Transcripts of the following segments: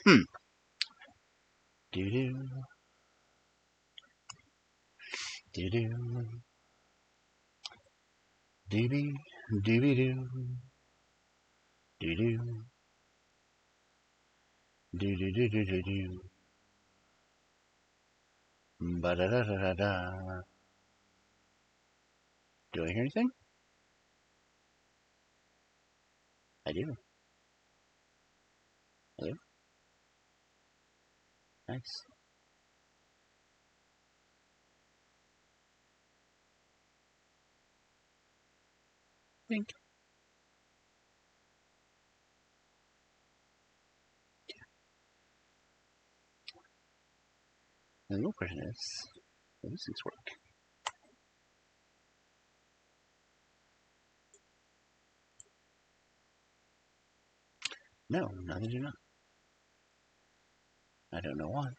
Do-do. Do-do. Do-do. Do-do-do. Do-do. Do-do-do-do-do-do. Ba-da-da-da-da-da. Do I hear anything? I do. Hello? Nice. Think. And the real question is, will these things work? No, they do not. I don't know why.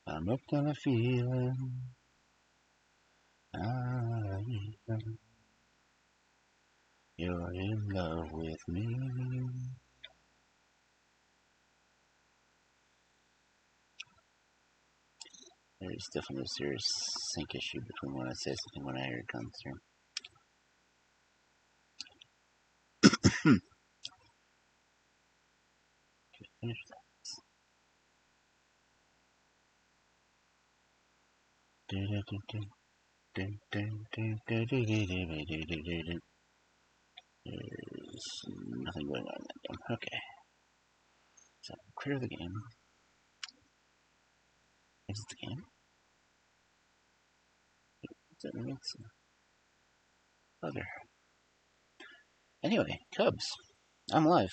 I'm up on a feeling. You're in love with me. There's definitely a serious sync issue between when I say something and when I hear it come through. Finish that. There's nothing going on in that game. Okay. So, clear the game. Exit the game. It's other. Anyway, Cubs. I'm alive.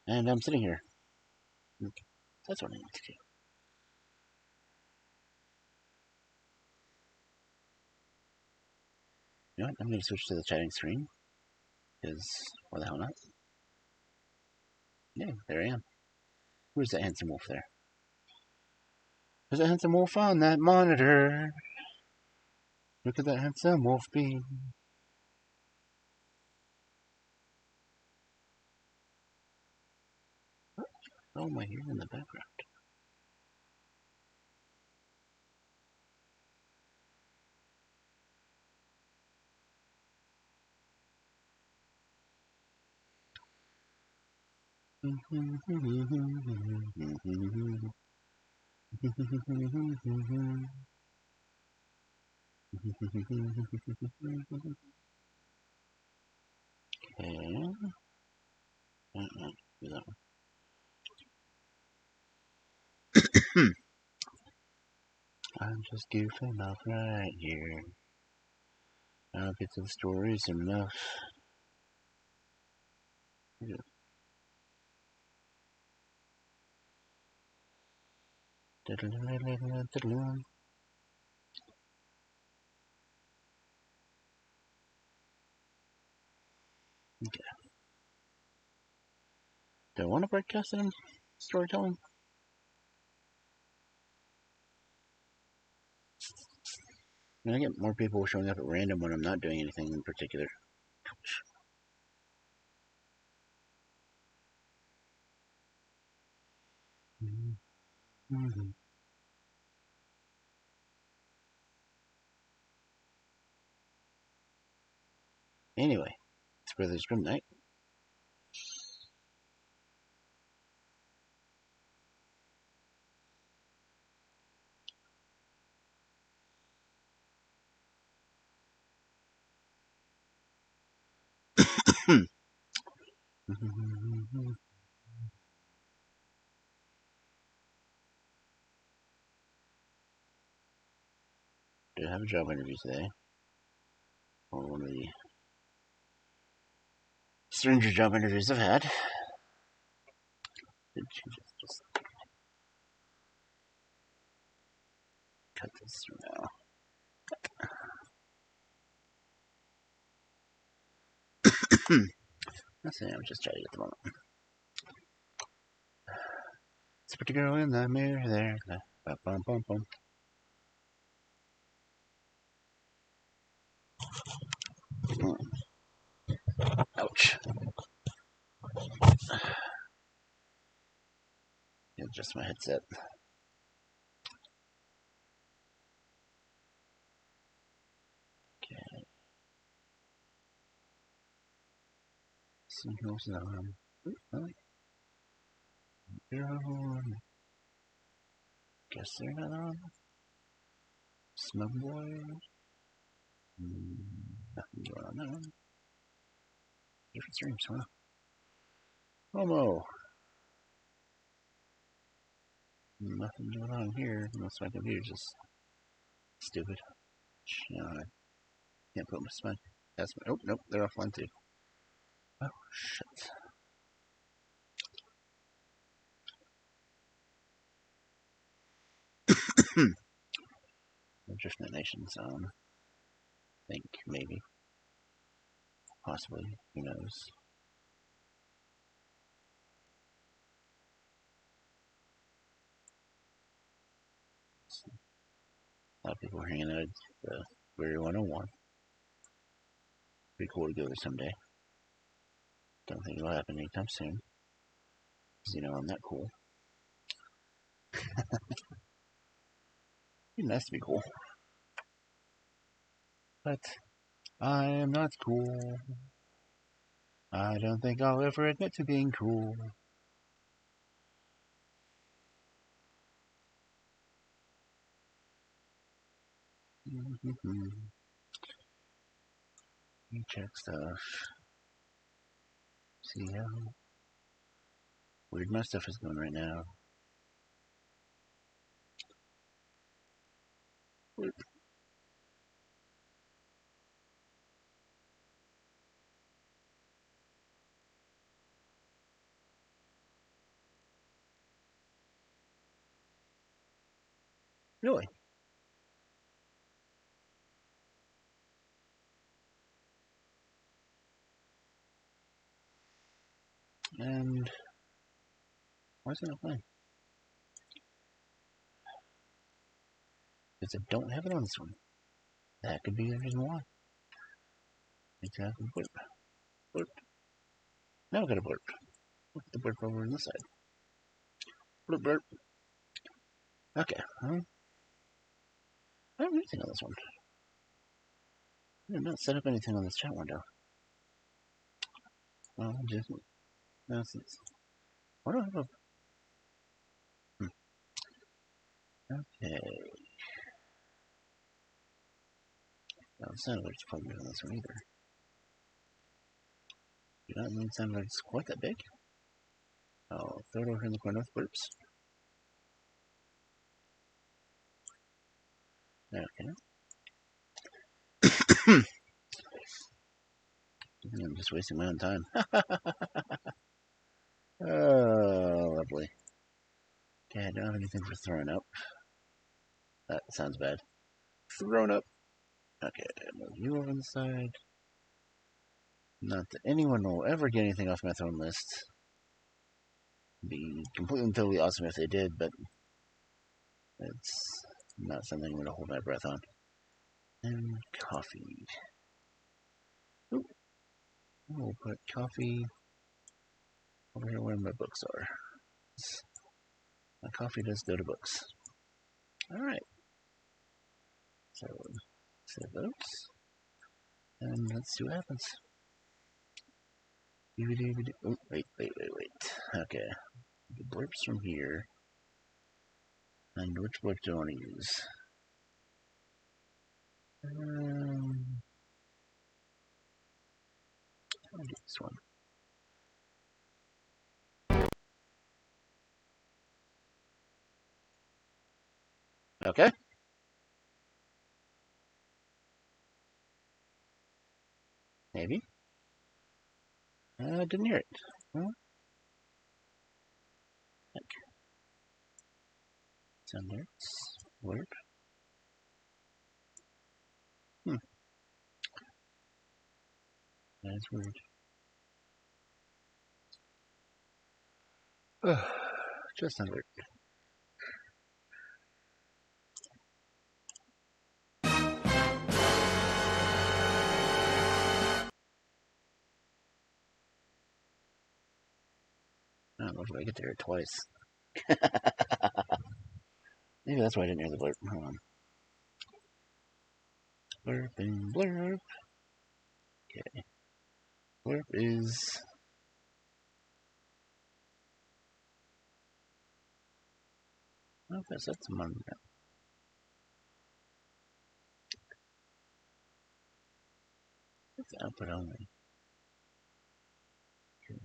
And I'm sitting here. That's what I need to do. You know what? I'm going to switch to the chatting screen. Because, why the hell not? Yeah, there I am. Where's that handsome wolf there? There's a handsome wolf on that monitor. Look at that handsome wolf be. Oh, am I here in the background? Okay. Do that one. I'm just goofing off right here. I'll get to the stories enough. Yeah. Okay. Do I want to broadcast it in storytelling? I mean, I get more people showing up at random when I'm not doing anything in particular. Anyway, it's Brothers Grimm night. Do I have a job interview today? Or one of the stranger job interviews I've had. Just cut this through now. That's it, I'm just chatting at the moment. It's a pretty girl in the mirror there. Bum, bum, bum, bum. Ouch. Adjust my headset. Okay. Signals on. Guess they're not on. Smug boy. Nothing going on there. Different streams, huh? Homo. Nothing going on here. Unless my computer's just stupid. You know, I can't put my smug. That's my. Oh, nope, they're offline too. Oh, shit. Driftnet Nation zone. Think, maybe. Possibly. Who knows? A lot of people are hanging out at the Weary 101. Pretty cool to go there someday. Don't think it'll happen anytime soon. Because, you know, I'm not cool. It'd be nice to be cool. But I am not cool. I don't think I'll ever admit to being cool. Check stuff. See how weird my stuff is going right now. Weird. Really? And why is it not playing? Because I don't have it on this one. That could be the reason why. Exactly. Blurp. Blurp. Now I got a blurp. Look at the blurp over on this side. Blurp, blurp. Okay. I don't have anything on this one. I did not set up anything on this chat window. Well, just nonsense. Why do I have a... Okay. No, the sound alert's probably on this one either. Do not mean sound alert's quite that big. I'll throw it over in the corner with burps. Okay. I'm just wasting my own time. Oh, lovely. Okay, I don't have anything for throwing up. That sounds bad. Thrown up. Okay, move you over on the side. Not that anyone will ever get anything off my thrown list. It'd be completely and totally awesome if they did, but it's not something I'm going to hold my breath on. And coffee. Ooh. We'll put coffee over here where my books are. My coffee does go to books. Alright. So, save those. And let's see what happens. Oh, wait. Okay. The blurps from here. And which blurp do I want to use? I'll do this one. Okay. Maybe. I didn't hear it. Well, heck. Sound alerts. Blurp. That's weird. Just alert. Looks like I get there twice. Maybe that's why I didn't hear the blurb. Hold on. Blurb and blurb. Okay. Blurb is... I guess that's Monday. It's output only. Okay.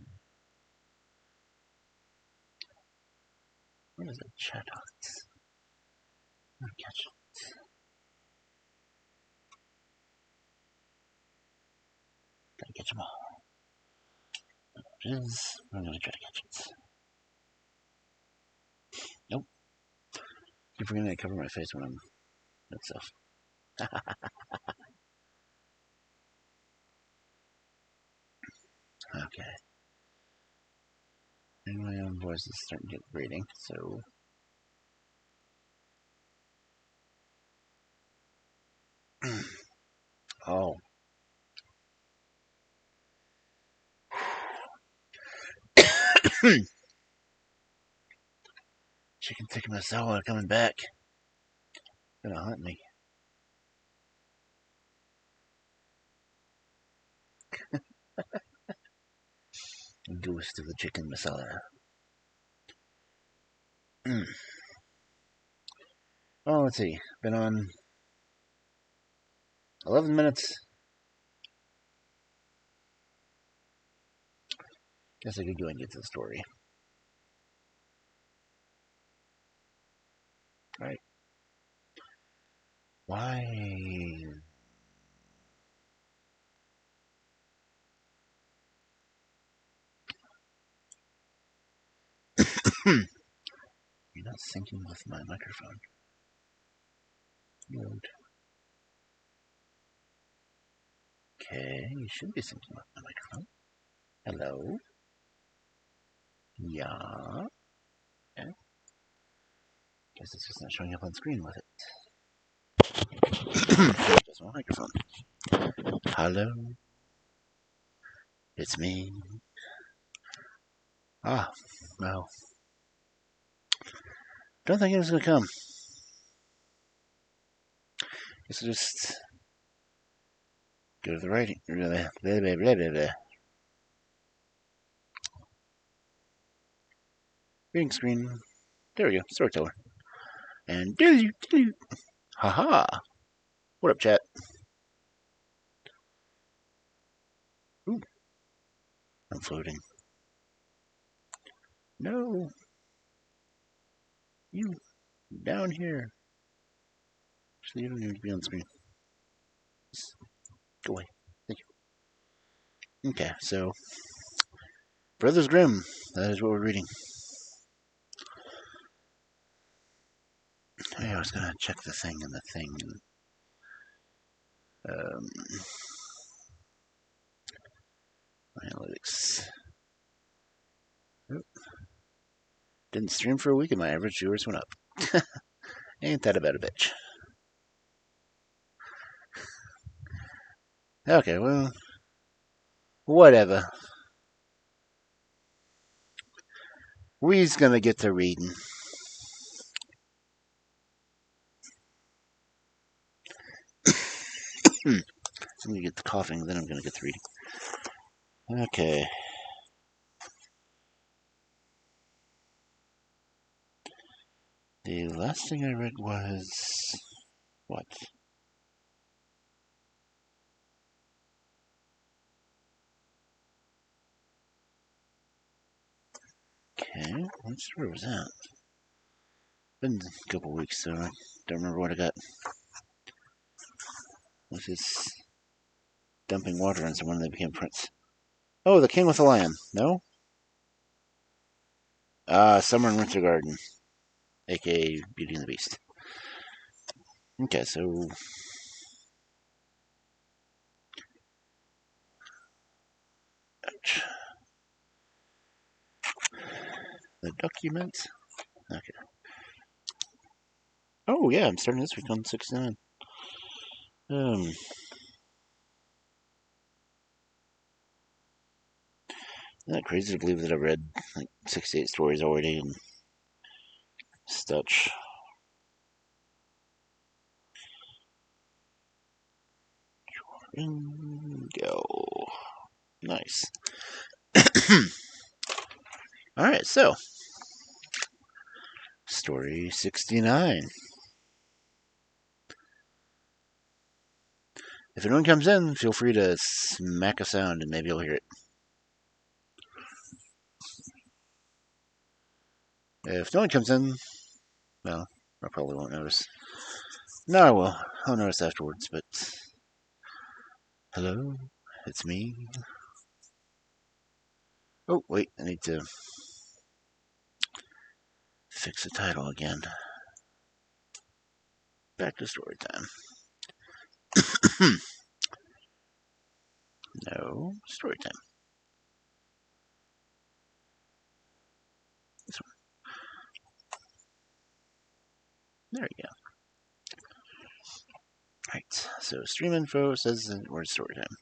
What is it? Chat hots. I'll catch it. Gotta catch them all. It is. I'm gonna try to catch it. Nope. Keep forgetting to cover my face when I'm that stuff. Okay. And my own voice is starting to get grating, so. Oh. Chicken tikka masala coming back. Gonna hunt me. Ghost of the chicken masala. Oh, let's see. Been on 11 minutes. Guess I could go and get to the story. Alright. Why? You're not syncing with my microphone. Mode. Okay, you should be syncing with my microphone. Hello? Yeah? Okay. Guess it's just not showing up on screen with it. Just my microphone. Hello? It's me. Ah, well. Don't think it was gonna come. Guess I'll just go to the writing. Blah, blah, blah, blah, blah. Reading screen. There we go. Storyteller. And do. Haha. What up, chat? Ooh. I'm floating. No. You. Down here. Actually, you don't need to be on screen. Just go away. Thank you. Okay, so. Brothers Grimm. That is what we're reading. Hey, I was gonna check the thing and the thing. Analytics. Oop. Didn't stream for a week and my average viewers went up. Ain't that about a bitch? Okay, well, whatever. We's gonna get to reading. I'm gonna get the coughing, then I'm gonna get to reading. Okay. The last thing I read was what? Okay, what story was that? Been a couple weeks, so I don't remember what I got. Was this dumping water on someone and they became prince? Oh, the King with the Lion. No? Summer in Winter Garden, aka Beauty and the Beast. Okay, so ouch. The document. Okay. Oh yeah, I'm starting this week on 69. Isn't that crazy to believe that I've read like 68 stories already and such? Go. Nice. Alright, so. Story 69. If anyone comes in, feel free to smack a sound and maybe you'll hear it. If no one comes in, well, I probably won't notice. No, I will. I'll notice afterwards, but... Hello? It's me. Oh, wait, I need to fix the title again. Back to story time. No, story time. This one. There we go. Right, so stream info says we're story time.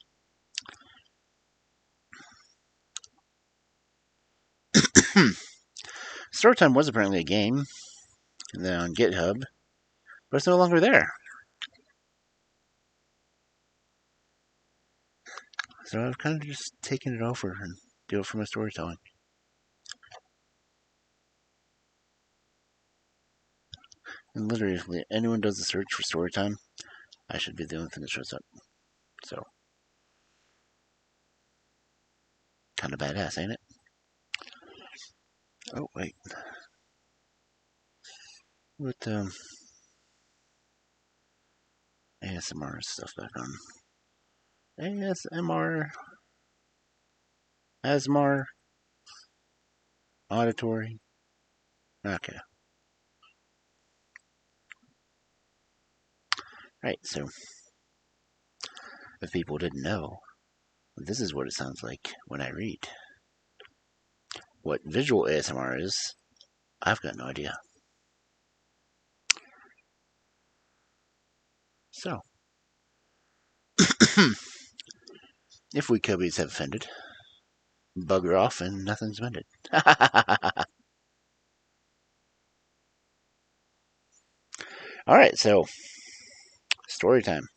Story time was apparently a game on GitHub, but it's no longer there. So I've kind of just taken it over and do it for my storytelling. And literally, if anyone does a search for story time, I should be the only thing that shows up. So, kind of badass, ain't it? Oh, wait. With ASMR stuff back on. ASMR. ASMR. Auditory. Okay. Right, so if people didn't know, this is what it sounds like when I read. What visual ASMR is, I've got no idea. So, if we cubbies have offended, bugger off and nothing's mended. Alright, so, story time.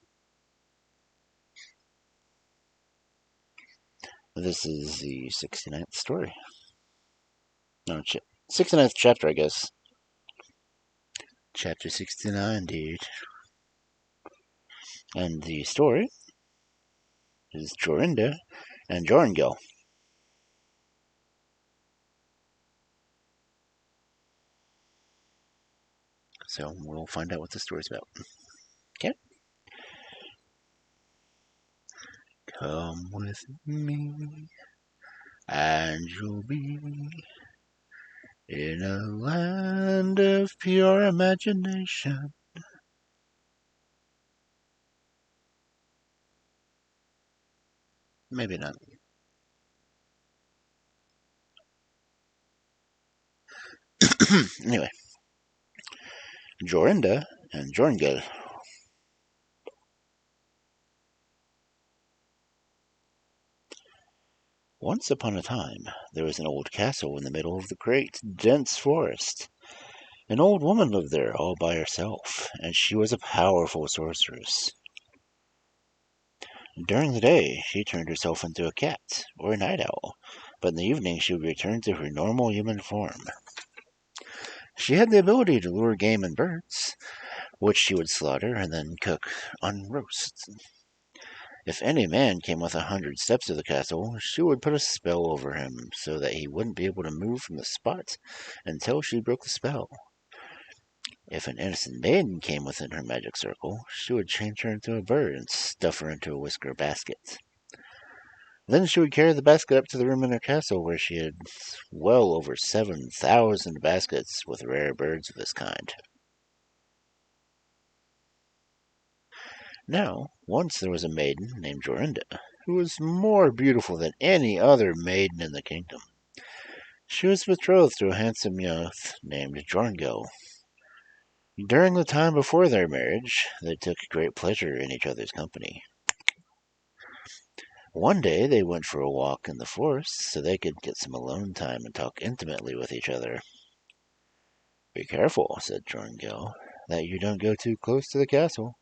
This is the 69th story. No, 69th chapter, I guess. Chapter 69, dude. And the story is Jorinda and Joringel. So we'll find out what the story's about. Okay? Come with me, and you'll be in a land of pure imagination. Maybe not. Anyway, Jorinda and Joringel. Once upon a time, there was an old castle in the middle of the great, dense forest. An old woman lived there all by herself, and she was a powerful sorceress. During the day, she turned herself into a cat or a night owl, but in the evening she would return to her normal human form. She had the ability to lure game and birds, which she would slaughter and then cook on roast. If any man came within 100 steps of the castle, she would put a spell over him so that he wouldn't be able to move from the spot until she broke the spell. If an innocent maiden came within her magic circle, she would change her into a bird and stuff her into a whisker basket. Then she would carry the basket up to the room in her castle where she had well over 7,000 baskets with rare birds of this kind. Now, once there was a maiden named Jorinda, who was more beautiful than any other maiden in the kingdom. She was betrothed to a handsome youth named Joringel. During the time before their marriage, they took great pleasure in each other's company. One day they went for a walk in the forest so they could get some alone time and talk intimately with each other. "Be careful," said Joringel, "that you don't go too close to the castle."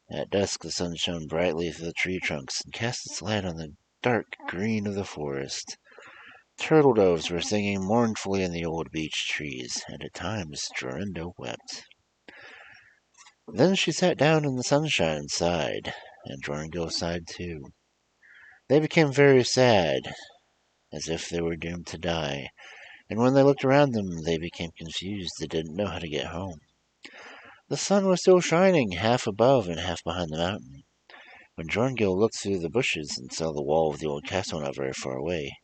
At dusk the sun shone brightly through the tree trunks and cast its light on the dark green of the forest. Turtle doves were singing mournfully in the old beech trees, and at times Jorinda wept. Then she sat down in the sunshine and sighed, and Joringel sighed too. They became very sad, as if they were doomed to die, and when they looked around them they became confused and didn't know how to get home. The sun was still shining, half above and half behind the mountain. When Joringel looked through the bushes and saw the wall of the old castle not very far away,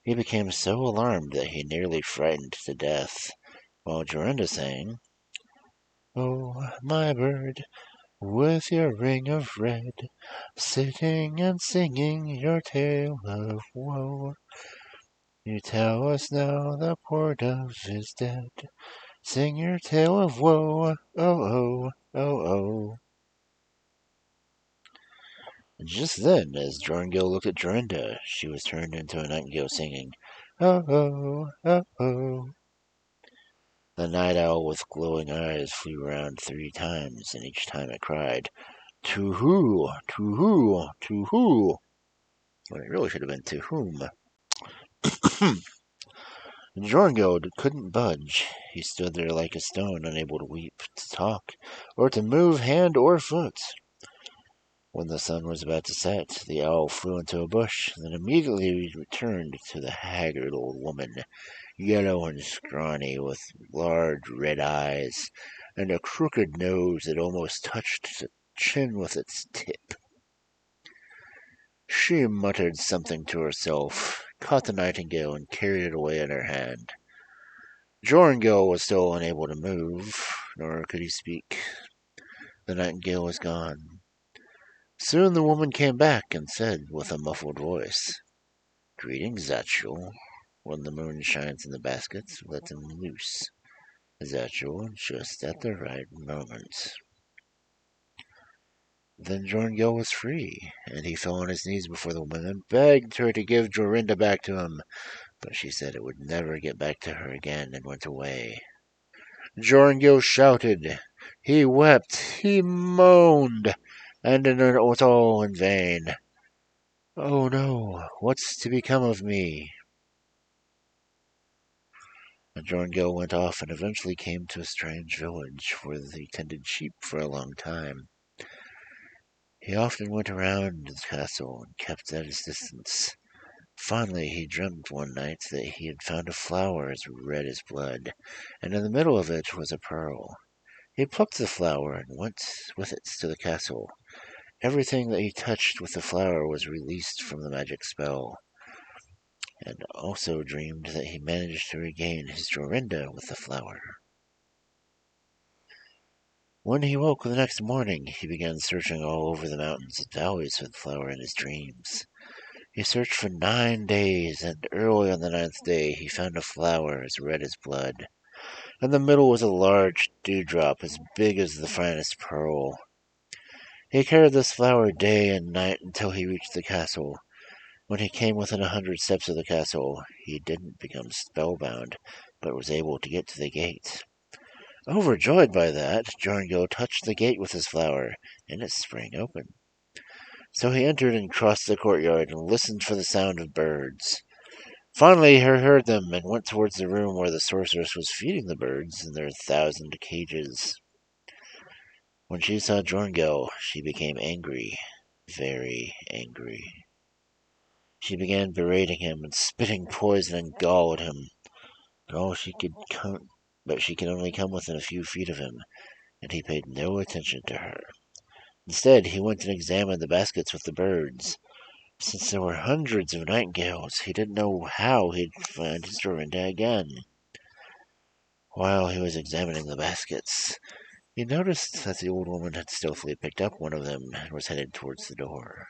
he became so alarmed that he nearly frightened to death, while Jorinda sang, "Oh, my bird, with your ring of red, sitting and singing your tale of woe, you tell us now the poor dove is dead. Sing your tale of woe, oh, oh, oh, oh." Just then, as Joringel looked at Jorinda, she was turned into a nightingale singing, "Oh, oh, oh, oh." The night owl with glowing eyes flew round 3 times, and each time it cried, "To-hoo, to-hoo, to-hoo," when it really should have been "to whom." Joringel couldn't budge. He stood there like a stone, unable to weep, to talk, or to move hand or foot. When the sun was about to set, the owl flew into a bush, and then immediately returned to the haggard old woman, yellow and scrawny, with large red eyes, and a crooked nose that almost touched the chin with its tip. She muttered something to herself, caught the nightingale, and carried it away in her hand. Joringel was still unable to move, nor could he speak. The nightingale was gone. Soon the woman came back and said with a muffled voice, "Greetings, Zachel. When the moon shines in the baskets, let them loose. Zachel, just at the right moment." Then Joringel was free, and he fell on his knees before the woman and begged her to give Jorinda back to him, but she said it would never get back to her again and went away. Joringel shouted, he wept, he moaned, and it was all in vain. "Oh no, what's to become of me?" And Joringel went off and eventually came to a strange village where he tended sheep for a long time. He often went around the castle and kept at his distance. Finally he dreamt one night that he had found a flower as red as blood, and in the middle of it was a pearl. He plucked the flower and went with it to the castle. Everything that he touched with the flower was released from the magic spell, and also dreamed that he managed to regain his Jorinda with the flower. When he woke the next morning, he began searching all over the mountains and valleys for the flower in his dreams. He searched for 9 days, and early on the 9th day he found a flower as red as blood. In the middle was a large dewdrop as big as the finest pearl. He carried this flower day and night until he reached the castle. When he came within 100 steps of the castle, he didn't become spellbound, but was able to get to the gate. Overjoyed by that, Joringel touched the gate with his flower, and it sprang open. So he entered and crossed the courtyard and listened for the sound of birds. Finally he heard them and went towards the room where the sorceress was feeding the birds in their 1,000 cages. When she saw Joringel, she became angry, very angry. She began berating him and spitting poison and gall at him. But she could only come within a few feet of him, and he paid no attention to her. Instead, he went and examined the baskets with the birds. Since there were hundreds of nightingales, he didn't know how he'd find his Jorinda again. While he was examining the baskets, he noticed that the old woman had stealthily picked up one of them and was headed towards the door.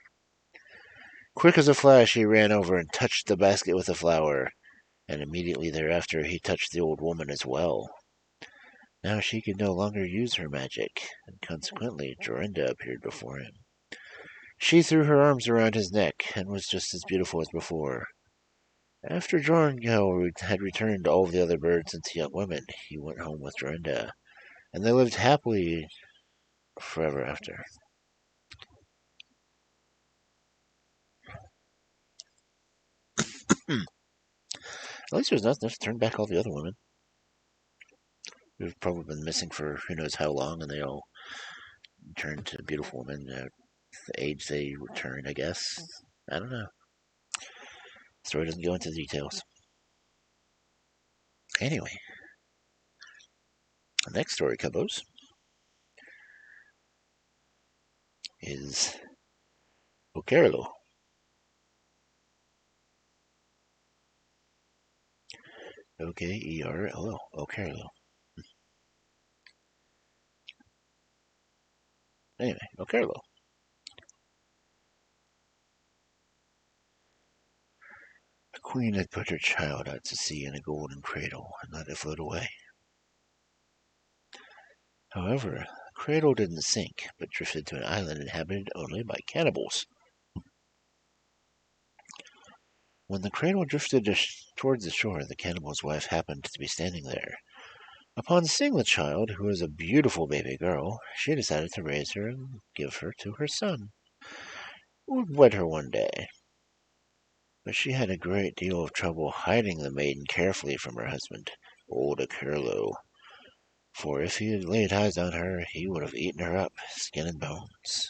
Quick as a flash, he ran over and touched the basket with the flower, and immediately thereafter he touched the old woman as well. Now she could no longer use her magic, and consequently Jorinda appeared before him. She threw her arms around his neck and was just as beautiful as before. After Joringel had returned all of the other birds into young women, he went home with Jorinda, and they lived happily forever after. At least there's nothing to turn back all the other women. They've probably been missing for who knows how long, and they all turned to beautiful women at the age they return, I guess. I don't know. The story doesn't go into details. Anyway, the next story, Cubos, is Okerlo. Okerlo. Okerlo. Anyway, Okerlo. A queen had put her child out to sea in a golden cradle and let it float away. However, the cradle didn't sink, but drifted to an island inhabited only by cannibals. When the cradle drifted towards the shore, the cannibal's wife happened to be standing there. Upon seeing the child, who was a beautiful baby girl, she decided to raise her and give her to her son, who would wed her one day. But she had a great deal of trouble hiding the maiden carefully from her husband, old Okerlo, for if he had laid eyes on her, he would have eaten her up, skin and bones.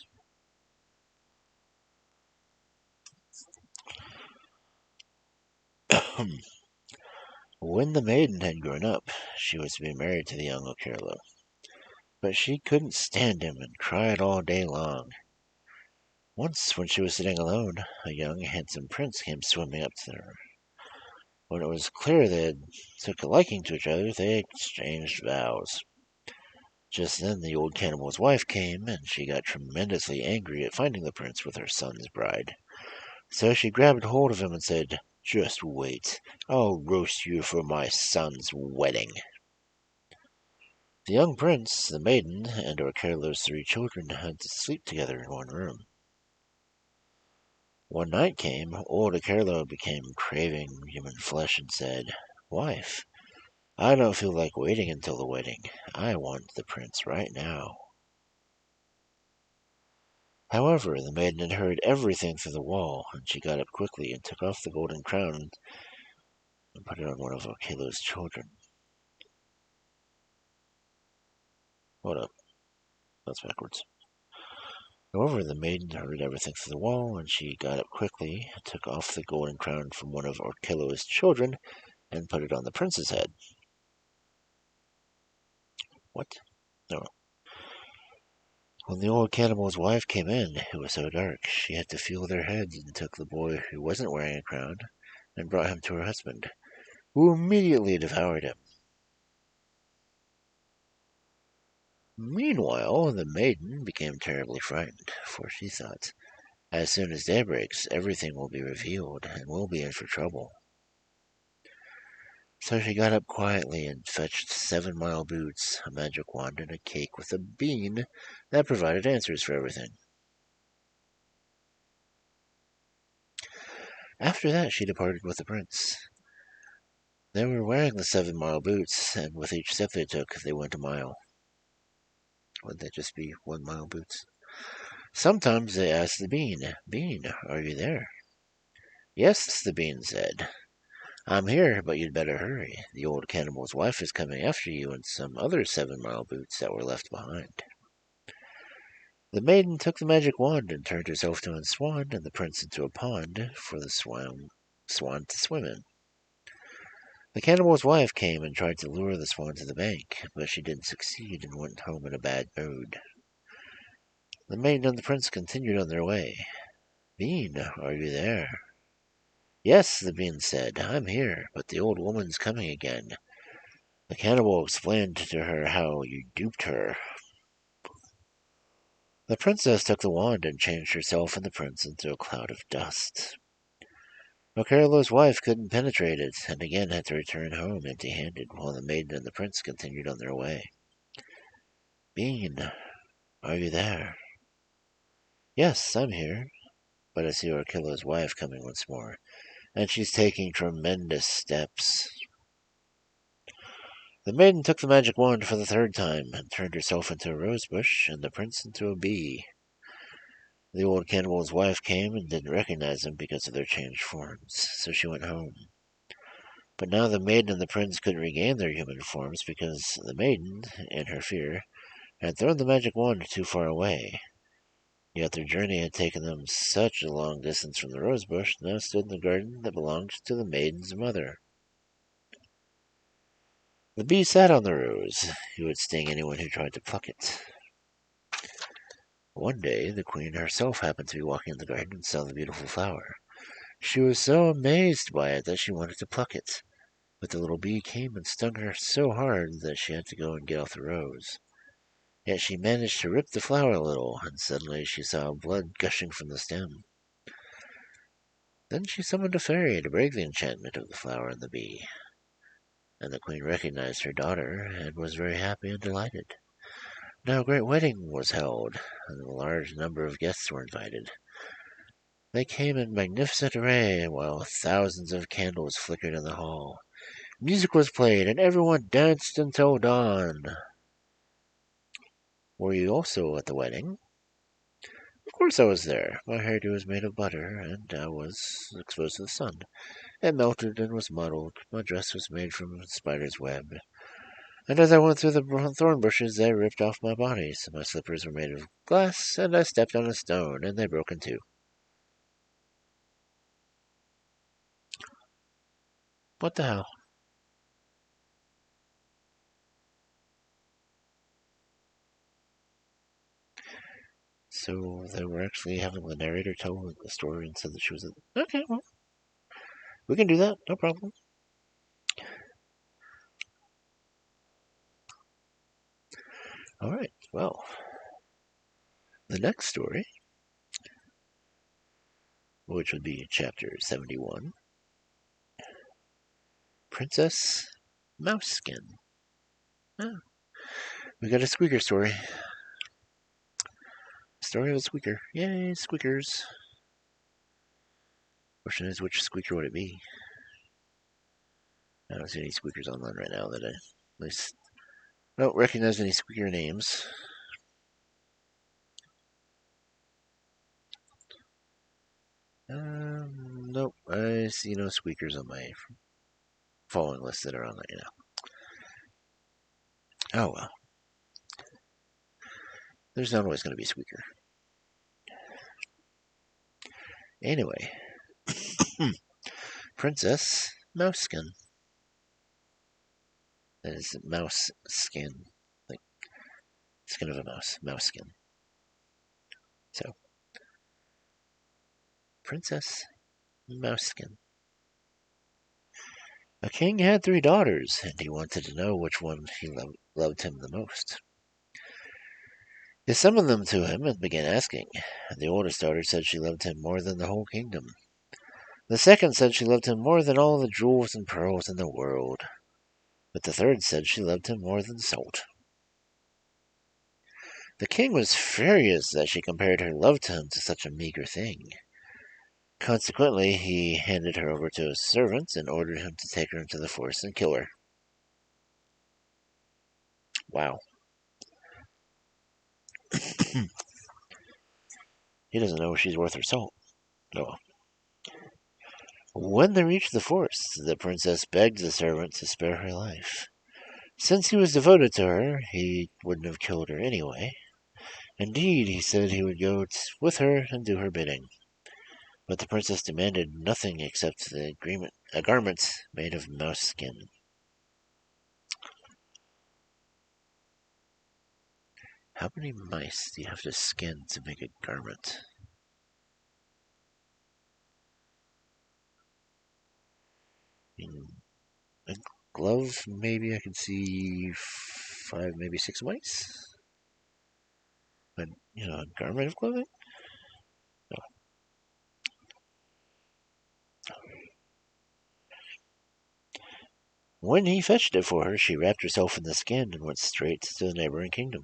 When the maiden had grown up, she was to be married to the young Okerlo. But she couldn't stand him and cried all day long. Once, when she was sitting alone, a young, handsome prince came swimming up to her. When it was clear they had took a liking to each other, they exchanged vows. Just then the old cannibal's wife came, and she got tremendously angry at finding the prince with her son's bride. So she grabbed hold of him and said, "Just wait. I'll roast you for my son's wedding." The young prince, the maiden, and Okerlo's 3 children had to sleep together in one room. When night came, old Okerlo became craving human flesh and said, "Wife, I don't feel like waiting until the wedding. I want the prince right now." However, the maiden had heard everything through the wall, and she got up quickly and took off the golden crown and put it on one of Okerlo's children. Hold up. That's backwards. However, the maiden heard everything through the wall, and she got up quickly, took off the golden crown from one of Okerlo's children, and put it on the prince's head. What? No. When the old cannibal's wife came in, it was so dark, she had to feel their heads, and took the boy who wasn't wearing a crown and brought him to her husband, who immediately devoured him. Meanwhile, the maiden became terribly frightened, for she thought, as soon as day breaks, everything will be revealed, and we'll be in for trouble. So she got up quietly and fetched 7-mile boots, a magic wand, and a cake with a bean that provided answers for everything. After that, she departed with the prince. They were wearing the 7-mile boots, and with each step they took, they went a mile. Would that just be 1-mile boots? Sometimes they asked the bean, "Bean, are you there?" "Yes," the bean said. "I'm here, but you'd better hurry. The old cannibal's wife is coming after you and some other 7-mile boots that were left behind." The maiden took the magic wand and turned herself to a swan and the prince into a pond for the swan to swim in. The cannibal's wife came and tried to lure the swan to the bank, but she didn't succeed and went home in a bad mood. The maiden and the prince continued on their way. "Bean, are you there?" "Yes," the bean said, "I'm here, but the old woman's coming again." The cannibal explained to her how you duped her. The princess took the wand and changed herself and the prince into a cloud of dust. Okerlo's wife couldn't penetrate it, and again had to return home empty-handed, while the maiden and the prince continued on their way. "Bean, are you there?" Yes, I'm here, but I see Okerlo's wife coming once more, and she's taking tremendous steps. The maiden took the magic wand for the third time and turned herself into a rosebush and the prince into a bee. The old cannibal's wife came and didn't recognize him because of their changed forms, so she went home. But now the maiden and the prince couldn't regain their human forms because the maiden, in her fear, had thrown the magic wand too far away. Yet their journey had taken them such a long distance from the rosebush, now stood in the garden that belonged to the maiden's mother. The bee sat on the rose. It would sting anyone who tried to pluck it. One day, the queen herself happened to be walking in the garden and saw the beautiful flower. She was so amazed by it that she wanted to pluck it, but the little bee came and stung her so hard that she had to go and get off the rose. Yet she managed to rip the flower a little, and suddenly she saw blood gushing from the stem. Then she summoned a fairy to break the enchantment of the flower and the bee, and the queen recognized her daughter and was very happy and delighted. Now a great wedding was held, and a large number of guests were invited. They came in magnificent array, while thousands of candles flickered in the hall. Music was played, and everyone danced until dawn. Were you also at the wedding? Of course I was there. My hairdo was made of butter, and I was exposed to the sun. It melted and was muddled. My dress was made from a spider's web. And as I went through the thorn bushes, they ripped off my bodies. My slippers were made of glass, and I stepped on a stone, and they broke in two. What the hell? So they were actually having the narrator tell the story and said that she was okay, well, we can do that, no problem. Alright, well, the next story, which would be chapter 71, Princess Mouseskin. Ah, we got a squeaker story. Story of a squeaker. Yay, squeakers. Question is, which squeaker would it be? I don't see any squeakers online right now that I at least don't recognize any squeaker names. Nope, I see no squeakers on my following list that are on right now. Oh well. There's not always going to be a squeaker. Anyway, Princess Mouseskin. That is mouse skin, like skin of a mouse, mouse skin. So, Princess Mouseskin. A king had 3 daughters, and he wanted to know which one he loved him the most. He summoned them to him and began asking. The oldest daughter said she loved him more than the whole kingdom. The second said she loved him more than all the jewels and pearls in the world. But the third said she loved him more than salt. The king was furious that she compared her love to him to such a meager thing. Consequently, he handed her over to his servants and ordered him to take her into the forest and kill her. Wow. He doesn't know if she's worth her salt. No. When they reached the forest, the princess begged the servant to spare her life. Since he was devoted to her, he wouldn't have killed her anyway. Indeed, he said he would go with her and do her bidding. But the princess demanded nothing except a garment made of mouse skin. How many mice do you have to skin to make a garment? A glove, maybe I could see 5, maybe 6 mice? But, a garment of clothing? No. When he fetched it for her, she wrapped herself in the skin and went straight to the neighboring kingdom.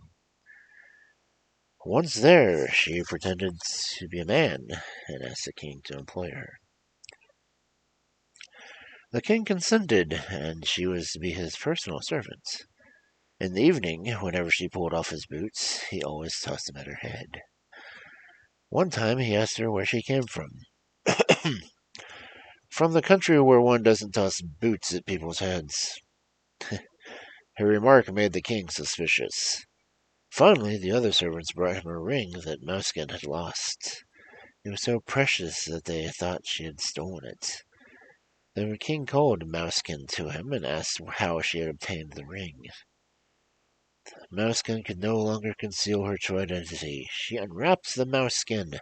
Once there, she pretended to be a man and asked the king to employ her. The king consented, and she was to be his personal servant. In the evening, whenever she pulled off his boots, he always tossed them at her head. One time he asked her where she came from. From the country where one doesn't toss boots at people's heads. Her remark made the king suspicious. Finally, the other servants brought him a ring that Mouseskin had lost. It was so precious that they thought she had stolen it. The king called Mouseskin to him and asked how she had obtained the ring. Mouseskin could no longer conceal her true identity. She unwrapped the mouse skin,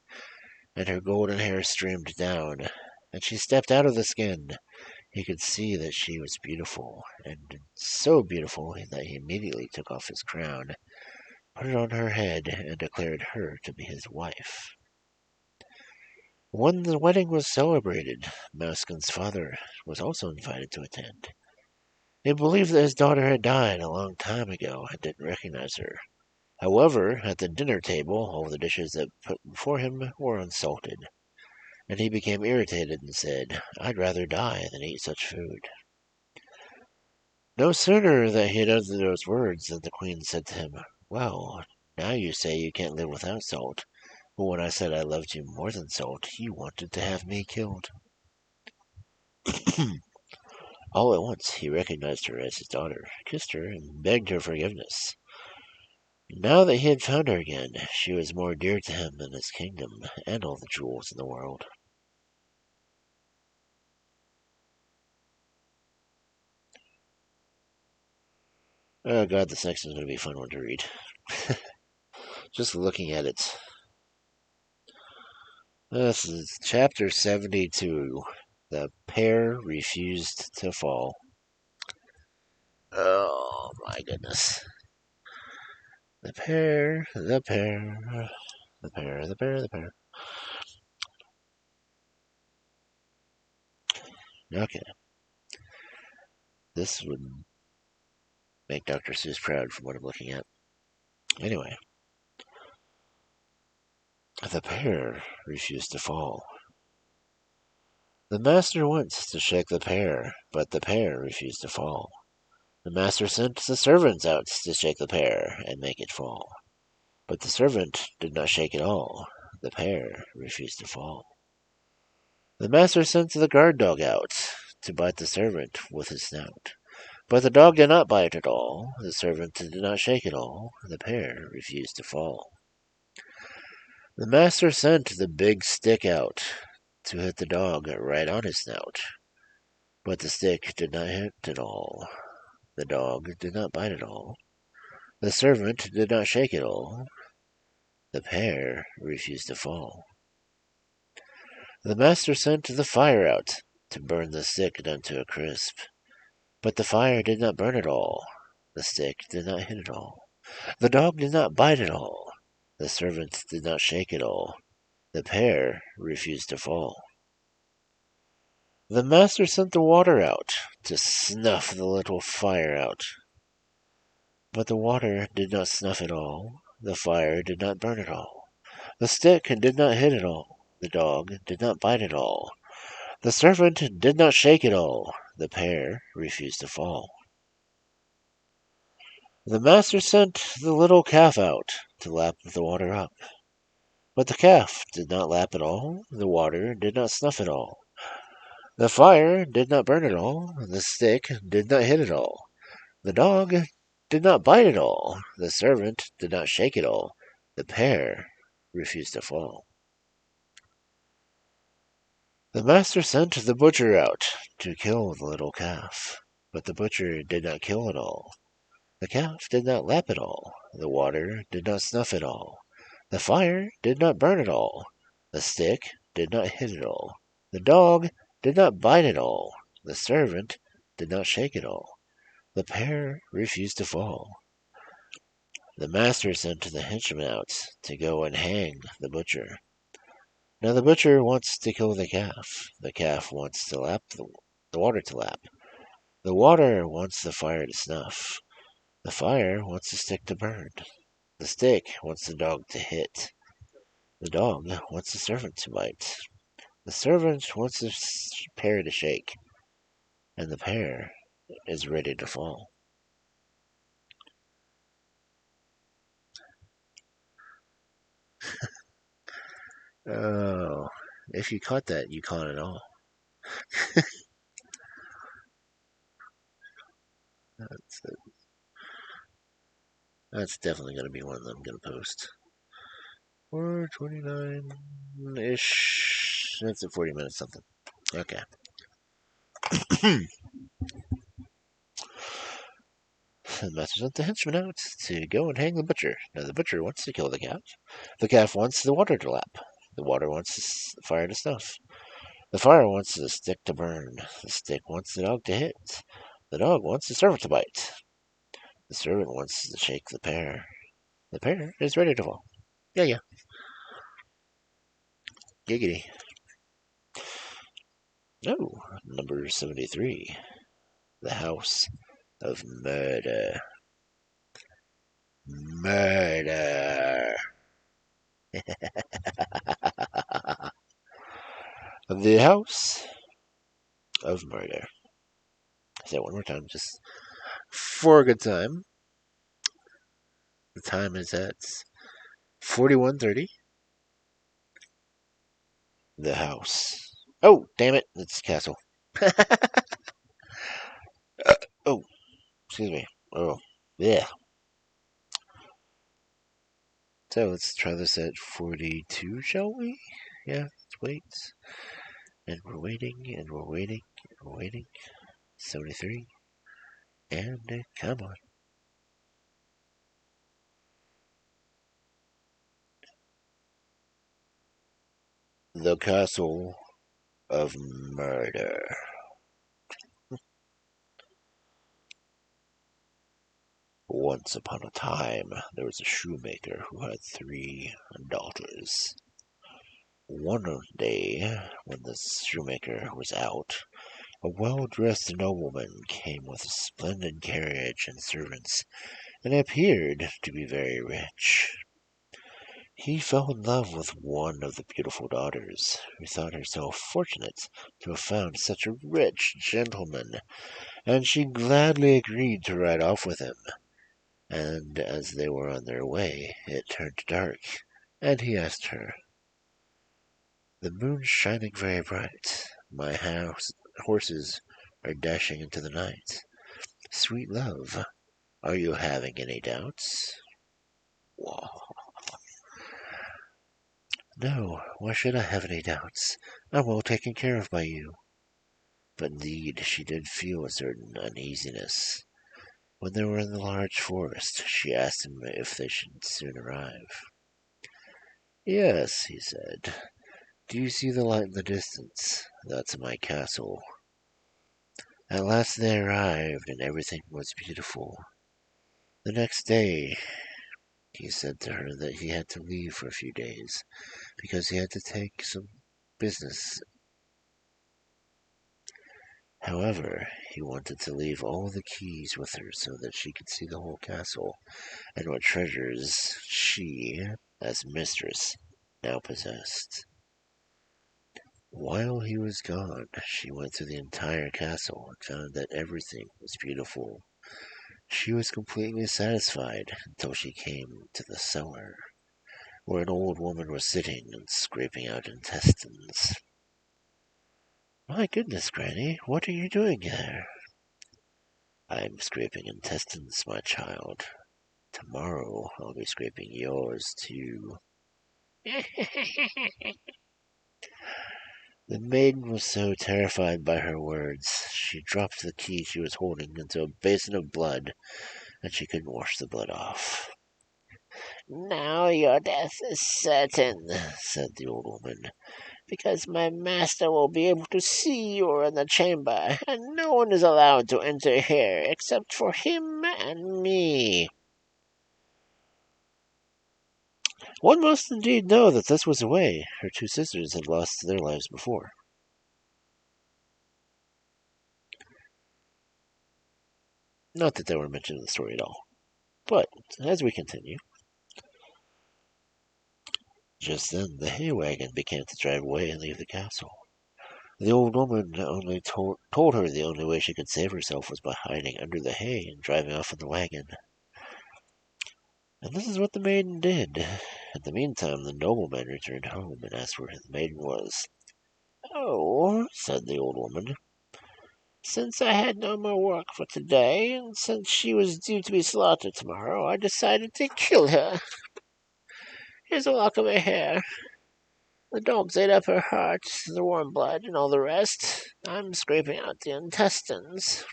and her golden hair streamed down. And she stepped out of the skin. He could see that she was beautiful, and so beautiful that he immediately took off his crown, put it on her head, and declared her to be his wife. When the wedding was celebrated, Mouseskin's father was also invited to attend. He believed that his daughter had died a long time ago and didn't recognize her. However, at the dinner table, all the dishes that put before him were unsalted, and he became irritated and said, "I'd rather die than eat such food." No sooner that he had uttered those words than the queen said to him, "Well, now you say you can't live without salt, but when I said I loved you more than salt, you wanted to have me killed." All at once he recognized her as his daughter, kissed her, and begged her forgiveness. Now that he had found her again, she was more dear to him than his kingdom and all the jewels in the world. Oh god, this next one's going to be a fun one to read. Just looking at it. This is chapter 72. The Pear Refused to Fall. Oh my goodness. The pear, the pear, the pear, the pear, the pear. Okay. This would make Dr. Seuss proud from what I'm looking at. Anyway. The pear refused to fall. The master went to shake the pear, but the pear refused to fall. The master sent the servants out to shake the pear and make it fall. But the servant did not shake at all. The pear refused to fall. The master sent the guard dog out to bite the servant with his snout. But the dog did not bite at all. The servant did not shake at all. The pear refused to fall. The master sent the big stick out to hit the dog right on his snout. But the stick did not hit at all. The dog did not bite at all. The servant did not shake at all. The pear refused to fall. The master sent the fire out to burn the stick down to a crisp. But the fire did not burn at all. The stick did not hit at all. The dog did not bite at all. The servant did not shake at all. The pear refused to fall. The master sent the water out to snuff the little fire out. But the water did not snuff at all. The fire did not burn at all. The stick did not hit at all. The dog did not bite at all. The servant did not shake at all. The pear refused to fall. The master sent the little calf out to lap the water up. But the calf did not lap at all. The water did not snuff at all. The fire did not burn at all. The stick did not hit at all. The dog did not bite at all. The servant did not shake at all. The pear refused to fall. The master sent the butcher out to kill the little calf. But the butcher did not kill at all. The calf did not lap at all. The water did not snuff at all. The fire did not burn at all. The stick did not hit at all. The dog did not bite at all. The servant did not shake at all. The pear refused to fall. The master sent the henchman out to go and hang the butcher. Now the butcher wants to kill the calf. The calf wants to lap the water to lap. The water wants the fire to snuff. The fire wants the stick to burn. The stick wants the dog to hit. The dog wants the servant to bite. The servant wants the pear to shake. And the pear is ready to fall. Oh, if you caught that, you caught it all. That's definitely going to be one that I'm going to post. 4:29-ish. That's at 40 minutes something. Okay. The master sent the henchman out to go and hang the butcher. Now the butcher wants to kill the calf. The calf wants the water to lap. The water wants the fire to snuff. The fire wants the stick to burn. The stick wants the dog to hit. The dog wants the servant to bite. The servant wants to shake the pear. The pear is ready to fall. Yeah. Giggity. Oh, number 73. The House of Murder. Murder. The House of Murder. Say it one more time, just for a good time. The time is at 41:30. The house. Oh, damn it! It's castle. Oh, excuse me. Oh, yeah. So let's try this at 42, shall we? Yeah, let's wait. And we're waiting, and we're waiting, and we're waiting. 73. And come on. The Castle of Murder. Once upon a time, there was a shoemaker who had 3 daughters. One day, when the shoemaker was out, a well-dressed nobleman came with a splendid carriage and servants, and appeared to be very rich. He fell in love with one of the beautiful daughters, who thought herself fortunate to have found such a rich gentleman, and she gladly agreed to ride off with him. And as they were on their way, it turned dark, and he asked her, "The moon's shining very bright. My horses are dashing into the night. Sweet love, are you having any doubts?" Whoa. "No, why should I have any doubts? I'm well taken care of by you." But indeed she did feel a certain uneasiness. When they were in the large forest, she asked him if they should soon arrive. "Yes," he said. "Do you see the light in the distance? That's my castle." At last they arrived, and everything was beautiful. The next day, he said to her that he had to leave for a few days, because he had to take some business. However, he wanted to leave all the keys with her so that she could see the whole castle, and what treasures she, as mistress, now possessed. While he was gone, she went through the entire castle and found that everything was beautiful. She was completely satisfied until she came to the cellar, where an old woman was sitting and scraping out intestines. "My goodness, Granny, what are you doing there?" "I'm scraping intestines, my child. Tomorrow I'll be scraping yours, too." The maiden was so terrified by her words, she dropped the key she was holding into a basin of blood, and she couldn't wash the blood off. "Now your death is certain," said the old woman, "because my master will be able to see you are in the chamber, and no one is allowed to enter here except for him and me." One must indeed know that this was the way her 2 sisters had lost their lives before. Not that they were mentioned in the story at all. But, as we continue, Just then the hay wagon began to drive away and leave the castle. The old woman only told her the only way she could save herself was by hiding under the hay and driving off in the wagon. And this is what the maiden did. In the meantime, the nobleman returned home and asked where the maiden was. "Oh," said the old woman, "since I had no more work for today, and since she was due to be slaughtered tomorrow, I decided to kill her. Here's a lock of her hair. The dogs ate up her heart, the warm blood, and all the rest. I'm scraping out the intestines."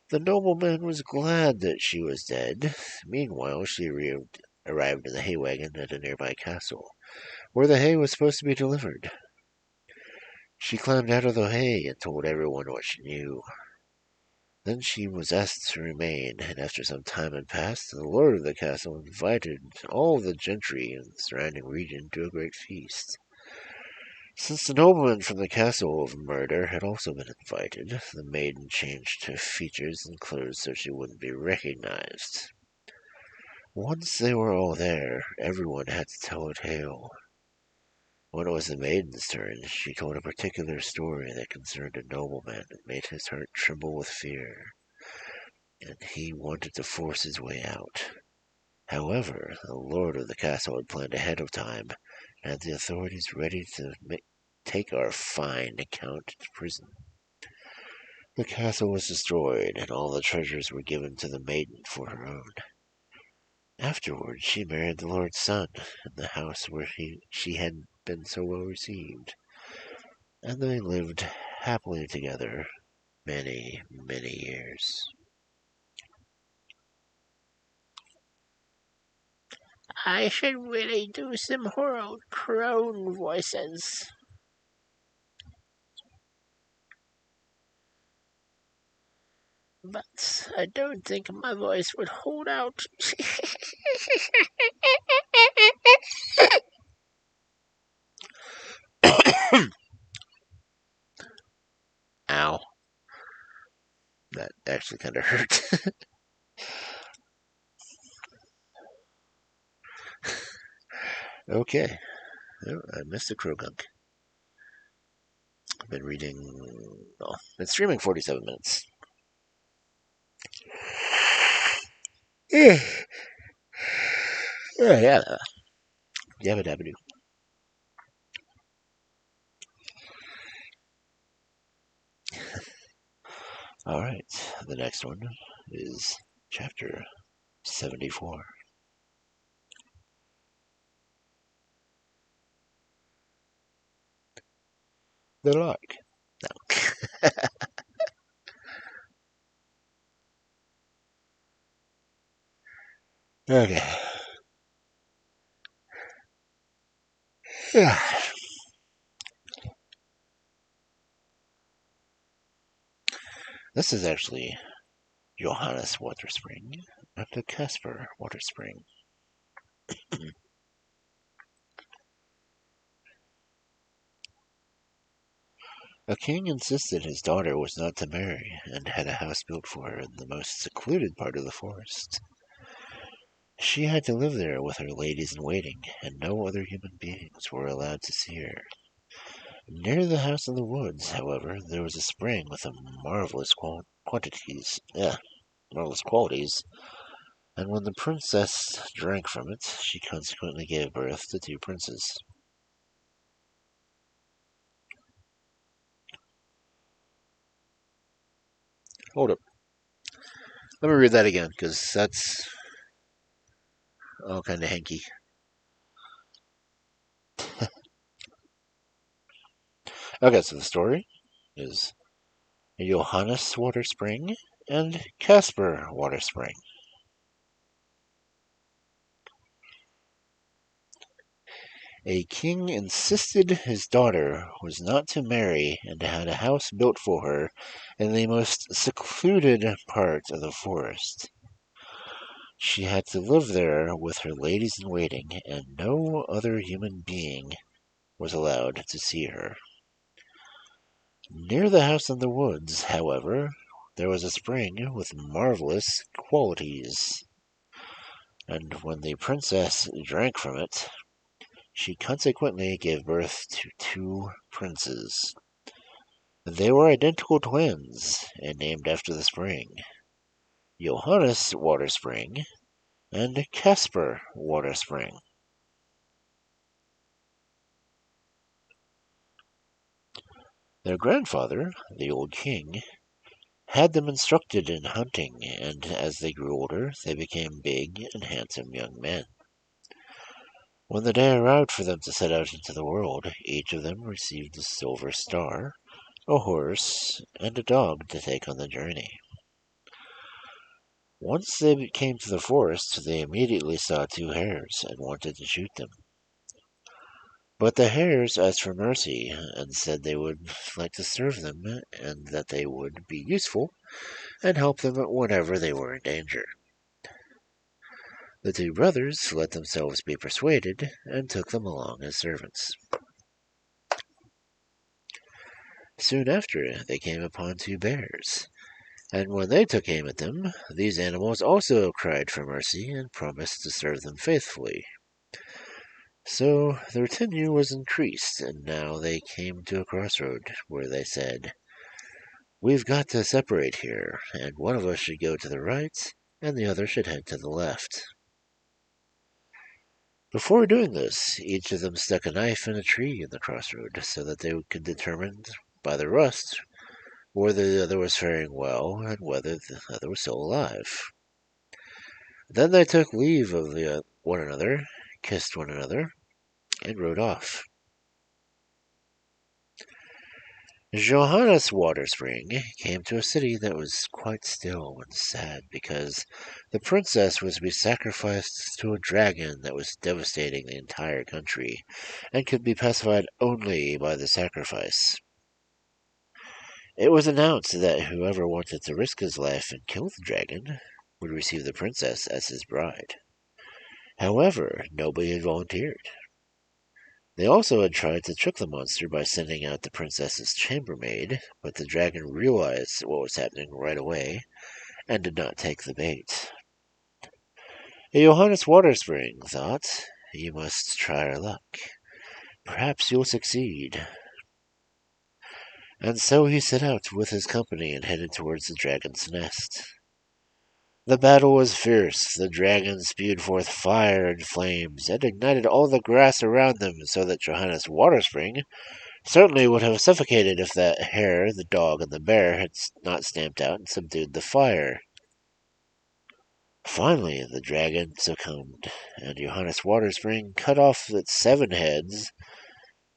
The nobleman was glad that she was dead. Meanwhile, she arrived in the hay wagon at a nearby castle, where the hay was supposed to be delivered. She climbed out of the hay and told everyone what she knew. Then she was asked to remain, and after some time had passed, the lord of the castle invited all the gentry in the surrounding region to a great feast. Since the nobleman from the castle of murder had also been invited, the maiden changed her features and clothes so she wouldn't be recognized. Once they were all there, everyone had to tell a tale. When it was the maiden's turn, she told a particular story that concerned a nobleman and made his heart tremble with fear, and he wanted to force his way out. However, the lord of the castle had planned ahead of time, and had the authorities ready to take our fined count to prison. The castle was destroyed, and all the treasures were given to the maiden for her own. Afterwards, she married the lord's son in the house where she had been so well received, and they lived happily together many, many years. I should really do some horror crone voices. But I don't think my voice would hold out. Ow. That actually kind of hurt. Okay. Oh, I missed the Krogunk. I've been reading. Well, been streaming 47 minutes. Yeah. Yeah. Yabba dabba doo. Alright, the next one is chapter 74. The Lark. No. Okay. Yeah. This is actually Johannes Waterspring after Caspar Waterspring. A king insisted his daughter was not to marry, and had a house built for her in the most secluded part of the forest. She had to live there with her ladies-in-waiting, and no other human beings were allowed to see her. Near the house in the woods, however, there was a spring with marvelous qualities, and when the princess drank from it, she consequently gave birth to 2 princes. Hold up. Let me read that again, because that's all kind of hanky. Okay, so the story is Johannes Waterspring and Caspar Waterspring. A king insisted his daughter was not to marry and had a house built for her in the most secluded part of the forest. She had to live there with her ladies-in-waiting, and no other human being was allowed to see her. Near the house in the woods, however, there was a spring with marvelous qualities, and when the princess drank from it, she consequently gave birth to 2 princes. They were identical twins and named after the spring, Johannes Waterspring and Caspar Waterspring. Their grandfather, the old king, had them instructed in hunting, and as they grew older, they became big and handsome young men. When the day arrived for them to set out into the world, each of them received a silver star, a horse, and a dog to take on the journey. Once they came to the forest, they immediately saw 2 hares and wanted to shoot them. But the hares asked for mercy and said they would like to serve them and that they would be useful and help them whenever they were in danger. The 2 brothers let themselves be persuaded and took them along as servants. Soon after, they came upon 2 bears, and when they took aim at them, these animals also cried for mercy and promised to serve them faithfully. So their tenure was increased, and now they came to a crossroad where they said, "We've got to separate here, and one of us should go to the right, and the other should head to the left." Before doing this, each of them stuck a knife in a tree in the crossroad so that they could determine by the rust whether the other was faring well and whether the other was still alive. Then they took leave of one another, kissed one another, and rode off. Johannes Waterspring came to a city that was quite still and sad because the princess was to be sacrificed to a dragon that was devastating the entire country and could be pacified only by the sacrifice. It was announced that whoever wanted to risk his life and kill the dragon would receive the princess as his bride. However, nobody had volunteered. They also had tried to trick the monster by sending out the princess's chambermaid, but the dragon realized what was happening right away and did not take the bait. Johannes Waterspring thought, "You must try our luck. Perhaps you'll succeed." And so he set out with his company and headed towards the dragon's nest. The battle was fierce. The dragon spewed forth fire and flames, and ignited all the grass around them, so that Johannes Waterspring certainly would have suffocated if that hare, the dog, and the bear had not stamped out and subdued the fire. Finally, the dragon succumbed, and Johannes Waterspring cut off its 7 heads,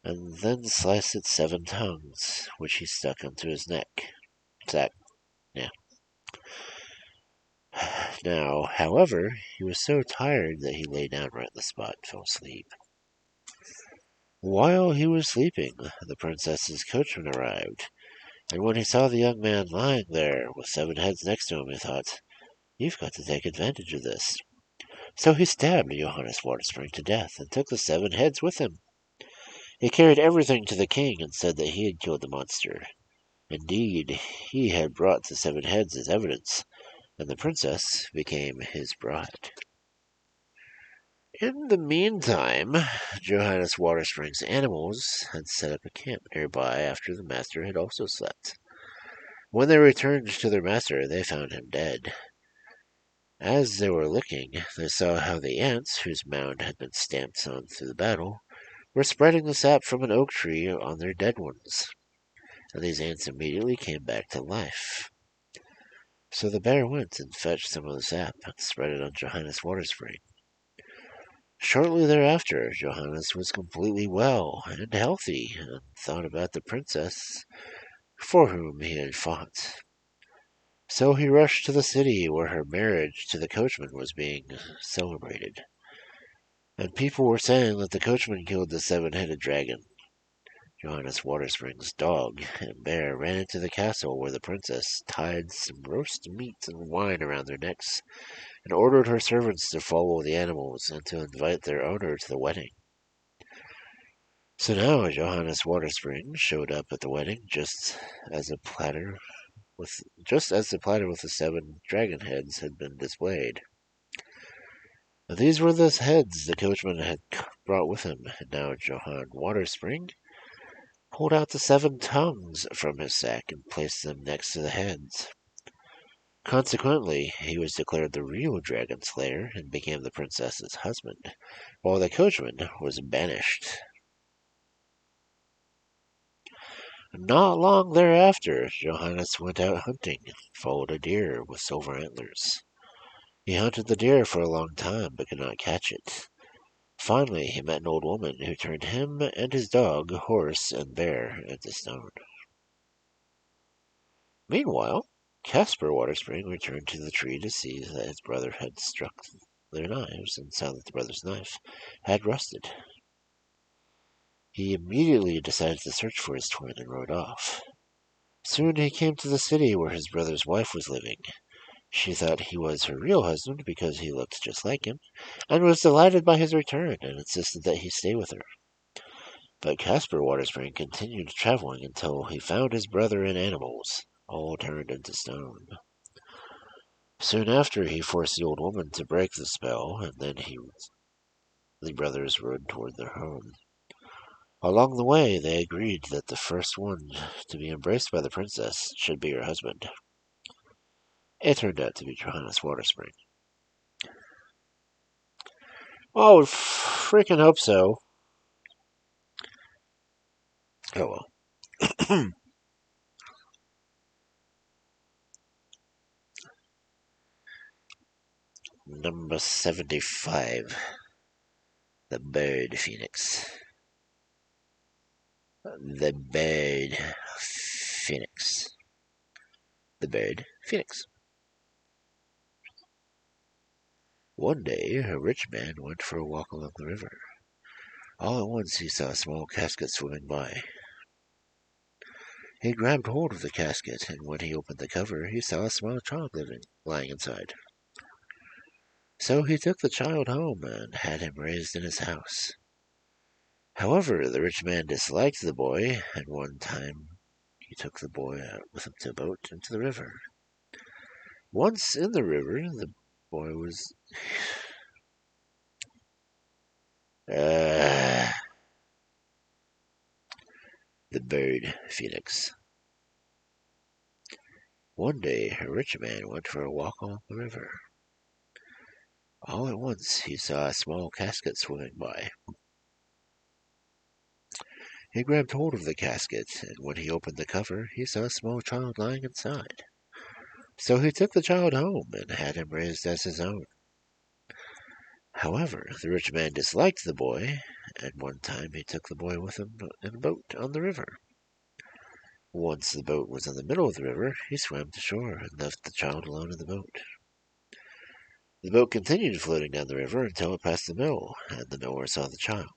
and then sliced its 7 tongues, which he stuck onto his neck. Now, however, he was so tired that he lay down right on the spot and fell asleep. While he was sleeping, the princess's coachman arrived, and when he saw the young man lying there with 7 heads next to him, he thought, "You've got to take advantage of this." So he stabbed Johannes Waterspring to death and took the 7 heads with him. He carried everything to the king and said that he had killed the monster. Indeed, he had brought the 7 heads as evidence, and the princess became his bride. In the meantime, Johannes Waterspring's animals had set up a camp nearby after the master had also slept. When they returned to their master, they found him dead. As they were looking, they saw how the ants, whose mound had been stamped on through the battle, were spreading the sap from an oak tree on their dead ones, and these ants immediately came back to life. So the bear went and fetched some of the sap and spread it on Johannes Waterspring. Shortly thereafter, Johannes was completely well and healthy, and thought about the princess for whom he had fought. So he rushed to the city where her marriage to the coachman was being celebrated. And people were saying that the coachman killed the 7-headed dragon. Johannes Waterspring's dog and bear ran into the castle where the princess tied some roast meat and wine around their necks and ordered her servants to follow the animals and to invite their owner to the wedding. So now Johannes Waterspring showed up at the wedding just as the platter with the 7 dragon heads had been displayed. These were the heads the coachman had brought with him, and now Johann Waterspring pulled out the 7 tongues from his sack and placed them next to the heads. Consequently, he was declared the real dragon slayer and became the princess's husband, while the coachman was banished. Not long thereafter, Johannes went out hunting and followed a deer with silver antlers. He hunted the deer for a long time, but could not catch it. Finally, he met an old woman who turned him and his dog, horse, and bear into stone. Meanwhile, Caspar Waterspring returned to the tree to see that his brother had struck their knives and saw that the brother's knife had rusted. He immediately decided to search for his twin and rode off. Soon he came to the city where his brother's wife was living. She thought he was her real husband because he looked just like him, and was delighted by his return and insisted that he stay with her. But Caspar Waterspring continued traveling until he found his brother and animals, all turned into stone. Soon after, he forced the old woman to break the spell, and then the brothers rode toward their home. Along the way, they agreed that the first one to be embraced by the princess should be her husband. It turned out to be Johannes Waterspring. Oh, freaking hope so. Oh well. Number 75. The Bird Phoenix. The Bird Phoenix. The Bird Phoenix. One day, a rich man went for a walk along the river. All at once he saw a small casket swimming by. He grabbed hold of the casket, and when he opened the cover, he saw a small child lying inside. So he took the child home and had him raised in his house. However, the rich man disliked the boy, and one time he took the boy out with him to a boat into the river. Once in the river, the boy was... the Bird Phoenix. One day, a rich man went for a walk along the river. All at once, he saw a small casket swimming by. He grabbed hold of the casket, and when he opened the cover, he saw a small child lying inside. So he took the child home and had him raised as his own. However, the rich man disliked the boy, and one time he took the boy with him in a boat on the river. Once the boat was in the middle of the river, he swam to shore and left the child alone in the boat. The boat continued floating down the river until it passed the mill, and the miller saw the child.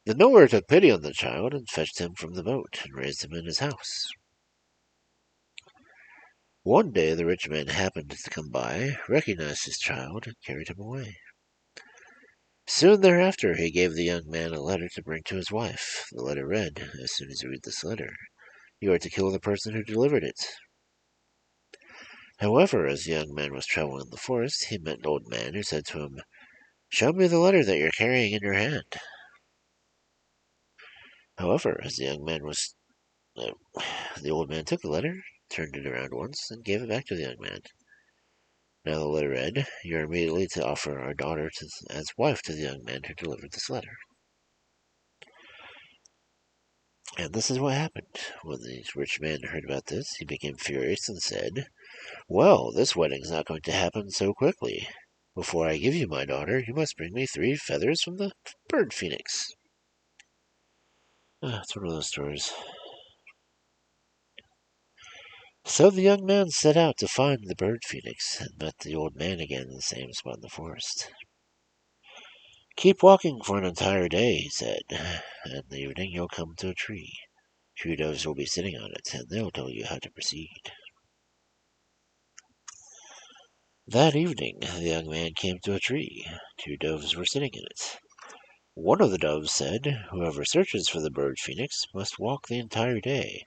The miller took pity on the child and fetched him from the boat and raised him in his house. One day the rich man happened to come by, recognized his child, and carried him away. Soon thereafter he gave the young man a letter to bring to his wife. The letter read, "As soon as you read this letter, you are to kill the person who delivered it." However, as the young man was traveling in the forest, he met an old man who said to him, "Show me the letter that you're carrying in your hand." However, as the young man was... the old man took the letter, turned it around once, and gave it back to the young man. Now the letter read, "You are immediately to offer our daughter as wife to the young man who delivered this letter." And this is what happened. When the rich man heard about this, he became furious and said, "Well, this wedding's not going to happen so quickly. Before I give you my daughter, you must bring me 3 feathers from the bird phoenix." It's one of those stories. So the young man set out to find the bird phoenix and met the old man again in the same spot in the forest. "Keep walking for an entire day," he said, "and in the evening you'll come to a tree. 2 doves will be sitting on it, and they'll tell you how to proceed." That evening, the young man came to a tree. 2 doves were sitting in it. One of the doves said, "Whoever searches for the bird phoenix must walk the entire day,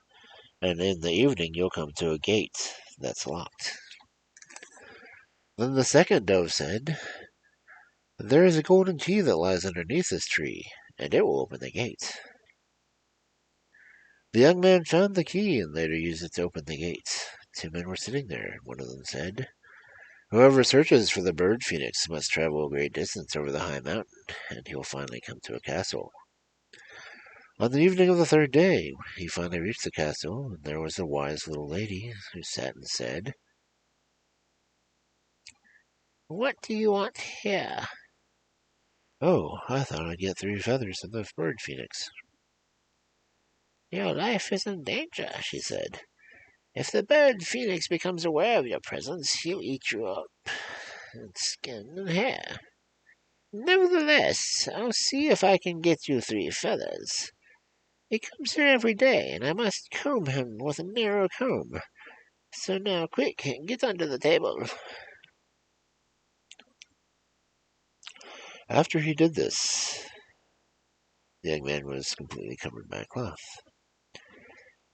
and in the evening you'll come to a gate that's locked." Then the second dove said, There is a golden key that lies underneath this tree, and it will open the gate. The young man found the key and later used it to open the gate. Two men were sitting there, and one of them said, "Whoever searches for the bird phoenix must travel a great distance over the high mountain, and he will finally come to a castle." On the evening of the third day, he finally reached the castle, and there was a wise little lady who sat and said, "What do you want here?" "Oh, I thought I'd get 3 feathers of the bird phoenix." "Your life is in danger," she said. "If the bird phoenix becomes aware of your presence, he'll eat you up, and skin and hair. Nevertheless, I'll see if I can get you 3 feathers. He comes here every day, and I must comb him with a narrow comb. So now, quick, get under the table." After he did this, the young man was completely covered by a cloth.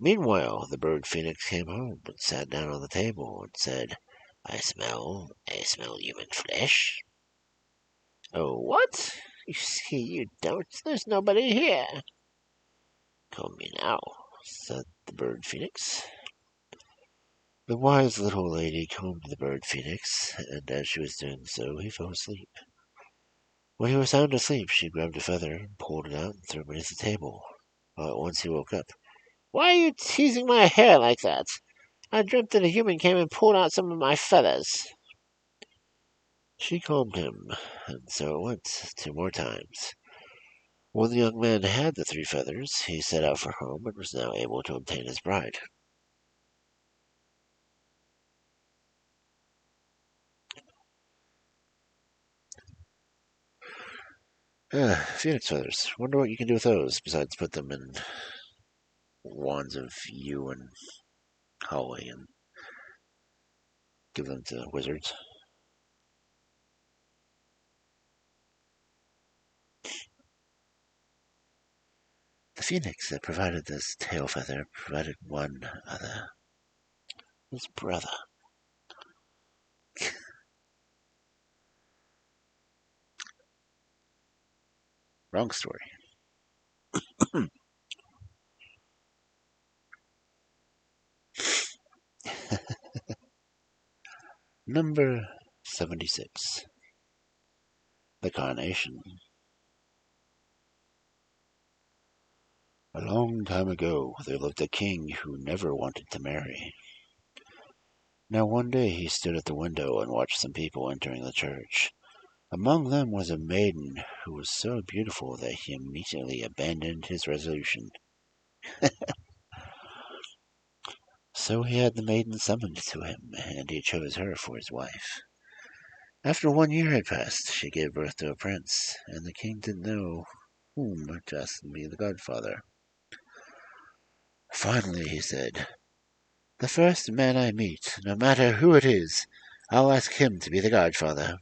Meanwhile, the bird phoenix came home and sat down on the table and said, I smell human flesh." "Oh, what? You see you don't. There's nobody here." "Comb me now," said the bird phoenix. The wise little lady combed the bird phoenix, and as she was doing so, he fell asleep. When he was sound asleep, she grabbed a feather and pulled it out and threw it beneath the table. All at once he woke up. "Why are you teasing my hair like that? I dreamt that a human came and pulled out some of my feathers." She combed him, and so it went 2 more times. When the young man had the 3 feathers, he set out for home and was now able to obtain his bride. Phoenix feathers. Wonder what you can do with those, besides put them in wands of yew and holly and give them to wizards. The phoenix that provided this tail feather provided one other. His brother. Wrong story. Number 76. The Carnation. A long time ago, there lived a king who never wanted to marry. Now one day he stood at the window and watched some people entering the church. Among them was a maiden who was so beautiful that he immediately abandoned his resolution. So he had the maiden summoned to him, and he chose her for his wife. After 1 year had passed, she gave birth to a prince, and the king didn't know whom to ask to be the godfather. Finally, he said, "The first man I meet, no matter who it is, I'll ask him to be the godfather."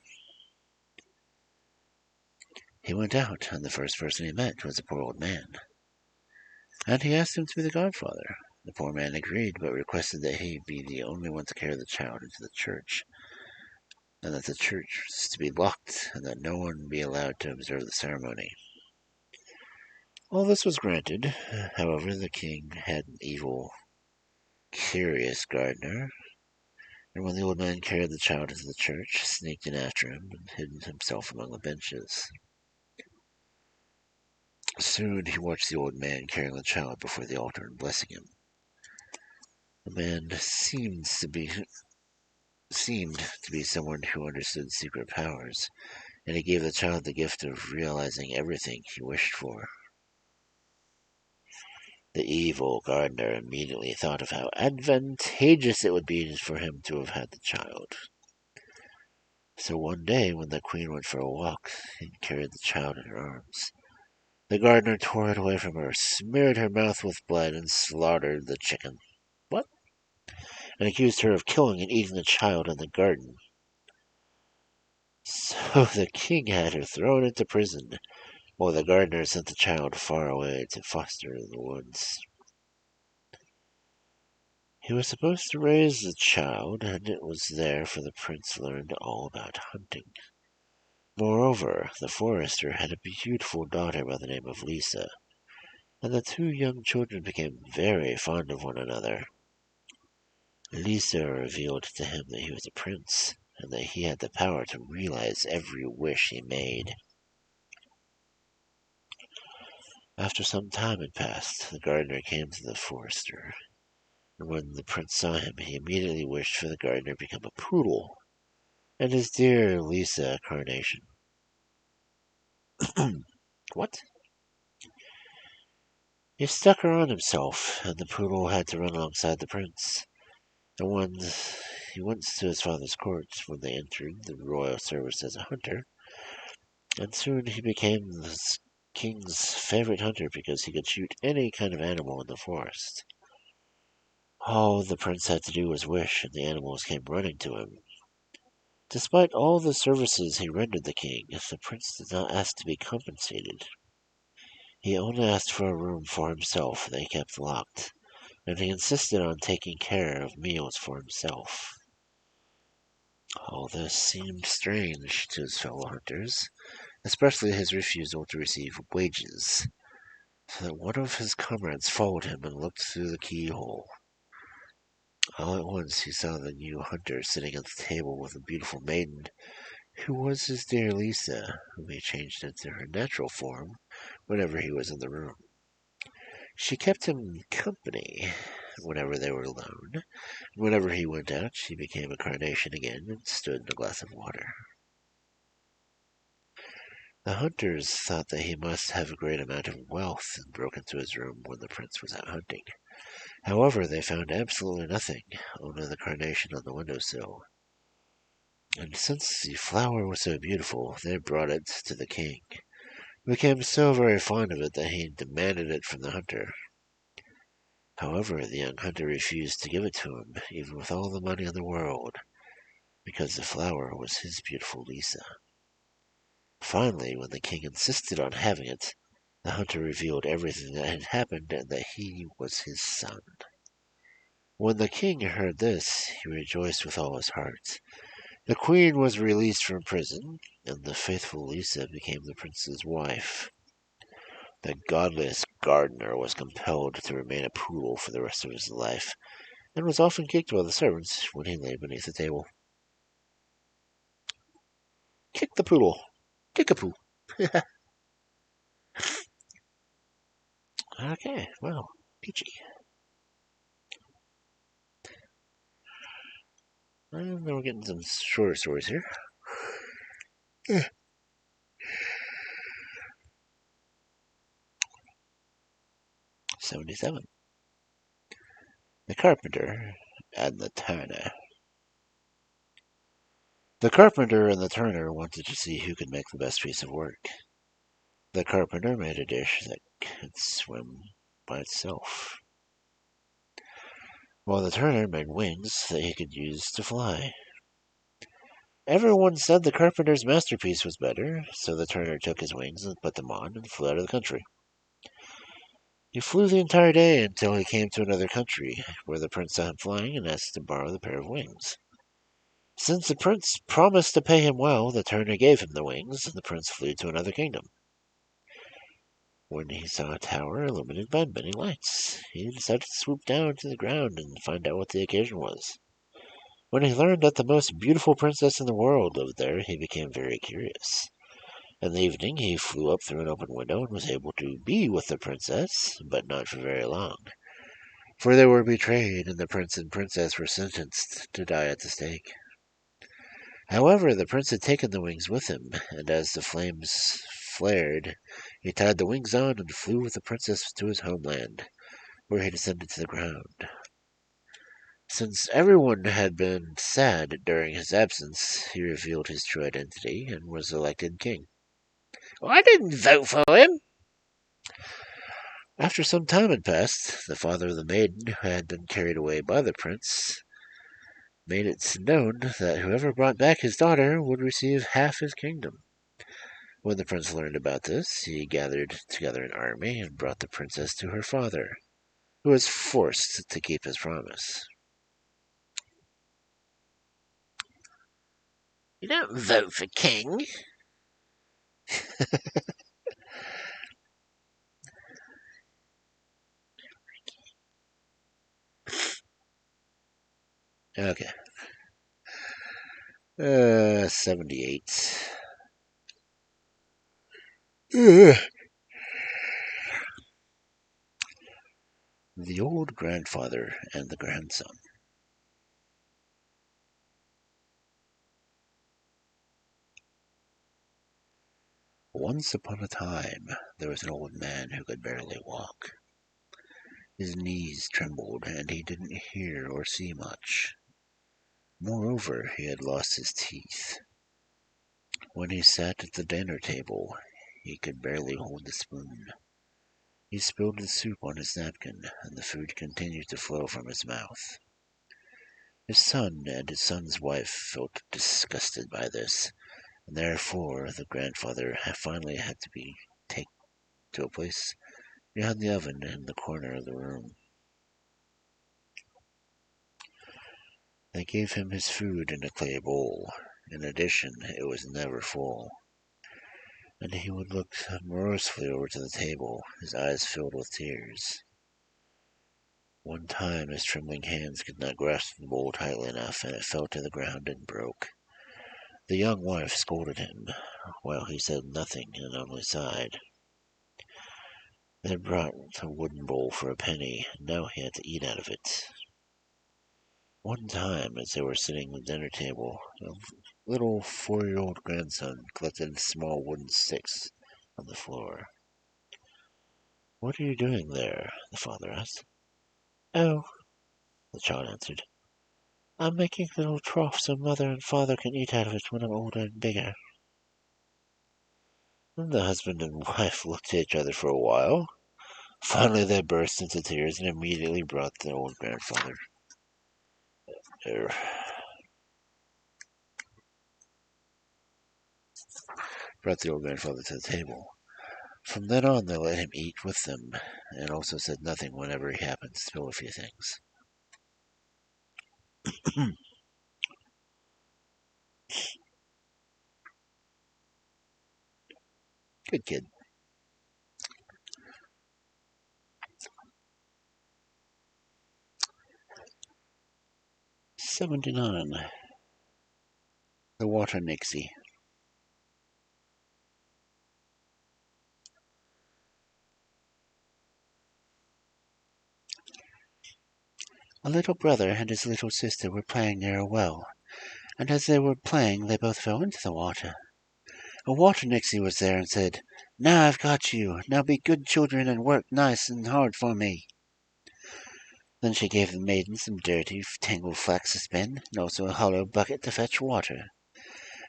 He went out, and the first person he met was a poor old man, and he asked him to be the godfather. The poor man agreed, but requested that he be the only one to carry the child into the church, and that the church was to be locked, and that no one be allowed to observe the ceremony. All this was granted. However, the king had an evil, curious gardener, and when the old man carried the child into the church, sneaked in after him and hid himself among the benches. Soon he watched the old man carrying the child before the altar and blessing him. The man seemed to be someone who understood secret powers, and he gave the child the gift of realizing everything he wished for. The evil gardener immediately thought of how advantageous it would be for him to have had the child. So one day, when the queen went for a walk and carried the child in her arms, the gardener tore it away from her, smeared her mouth with blood, and slaughtered the chicken. What? And accused her of killing and eating the child in the garden. So the king had her thrown into prison, while the gardener sent the child far away to foster in the woods. He was supposed to raise the child, and it was there for the prince learned all about hunting. Moreover, the forester had a beautiful daughter by the name of Lisa, and the two young children became very fond of one another. Lisa revealed to him that he was a prince, and that he had the power to realize every wish he made. After some time had passed, the gardener came to the forester, and when the prince saw him, he immediately wished for the gardener to become a poodle, and his dear Lisa a carnation. What? He stuck her on himself, and the poodle had to run alongside the prince. And when he went to his father's court, when they entered the royal service as a hunter, and soon he became the king's favorite hunter because he could shoot any kind of animal in the forest. All the prince had to do was wish, and the animals came running to him. Despite all the services he rendered the king, the prince did not ask to be compensated. He only asked for a room for himself that he kept locked, and he insisted on taking care of meals for himself. All this seemed strange to his fellow hunters, especially his refusal to receive wages, so that one of his comrades followed him and looked through the keyhole. All at once he saw the new hunter sitting at the table with a beautiful maiden, who was his dear Lisa, whom he changed into her natural form whenever he was in the room. She kept him company whenever they were alone, and whenever he went out she became a carnation again and stood in a glass of water. The hunters thought that he must have a great amount of wealth and broke into his room when the prince was out hunting. However, they found absolutely nothing, only the carnation on the windowsill. And since the flower was so beautiful, they brought it to the king, who became so very fond of it that he demanded it from the hunter. However, the young hunter refused to give it to him, even with all the money in the world, because the flower was his beautiful Lisa. Finally, when the king insisted on having it, the hunter revealed everything that had happened and that he was his son. When the king heard this, he rejoiced with all his heart. The queen was released from prison, and the faithful Lisa became the prince's wife. The godless gardener was compelled to remain a poodle for the rest of his life, and was often kicked by the servants when he lay beneath the table. Kick the poodle. Kick a poo. Okay, well, peachy. And then we're getting some shorter stories here. 77. The Carpenter and the Turner. The carpenter and the turner wanted to see who could make the best piece of work. The carpenter made a dish that could swim by itself, while the turner made wings that he could use to fly. Everyone said the carpenter's masterpiece was better, so the turner took his wings and put them on and flew out of the country. He flew the entire day until he came to another country, where the prince saw him flying and asked to borrow the pair of wings. Since the prince promised to pay him well, the turner gave him the wings, and the prince flew to another kingdom. When he saw a tower illuminated by many lights, he decided to swoop down to the ground and find out what the occasion was. When he learned that the most beautiful princess in the world lived there, he became very curious. In the evening, he flew up through an open window and was able to be with the princess, but not for very long. For they were betrayed, and the prince and princess were sentenced to die at the stake. However, the prince had taken the wings with him, and as the flames flared, he tied the wings on and flew with the princess to his homeland, where he descended to the ground. Since everyone had been sad during his absence, he revealed his true identity and was elected king. I didn't vote for him. After some time had passed, the father of the maiden, who had been carried away by the prince, made it known that whoever brought back his daughter would receive half his kingdom. When the prince learned about this, he gathered together an army and brought the princess to her father, who was forced to keep his promise. You don't vote for king, Okay. 78. The old grandfather and the grandson. Once upon a time, there was an old man who could barely walk. His knees trembled, and he didn't hear or see much. Moreover, he had lost his teeth. When he sat at the dinner table, he could barely hold the spoon. He spilled the soup on his napkin, and the food continued to flow from his mouth. His son and his son's wife felt disgusted by this, and therefore the grandfather finally had to be taken to a place behind the oven in the corner of the room. They gave him his food in a clay bowl. In addition, it was never full. And he would look morosely over to the table, his eyes filled with tears. One time his trembling hands could not grasp the bowl tightly enough, and it fell to the ground and broke. The young wife scolded him, while he said nothing and only sighed. They had brought a wooden bowl for a penny, and now he had to eat out of it. One time, as they were sitting at the dinner table, a little 4-year-old grandson collected small wooden sticks on the floor. "What are you doing there?" the father asked. "Oh," the child answered, "I'm making a little trough so mother and father can eat out of it when I'm older and bigger." Then the husband and wife looked at each other for a while. Finally, they burst into tears and immediately brought the old grandfather. Brought the old grandfather to the table. From then on, they let him eat with them, and also said nothing whenever he happened to spill a few things. Good kid. $79. The Water Nixie. A little brother and his little sister were playing near a well, and as they were playing they both fell into the water. A Water Nixie was there and said, "Now I've got you. Now be good children and work nice and hard for me." Then she gave the maiden some dirty, tangled flax to spin, and also a hollow bucket to fetch water.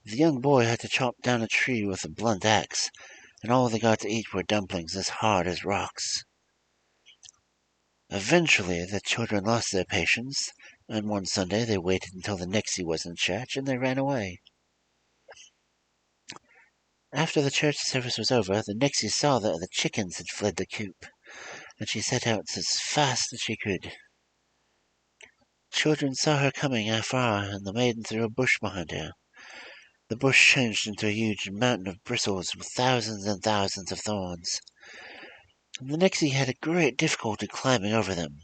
The young boy had to chop down a tree with a blunt axe, and all they got to eat were dumplings as hard as rocks. Eventually, the children lost their patience, and one Sunday they waited until the Nixie was in church, and they ran away. After the church service was over, the Nixie saw that the chickens had fled the coop, and she set out as fast as she could. Children saw her coming afar, and the maiden threw a bush behind her. The bush changed into a huge mountain of bristles with thousands and thousands of thorns. And the Nixie had a great difficulty climbing over them.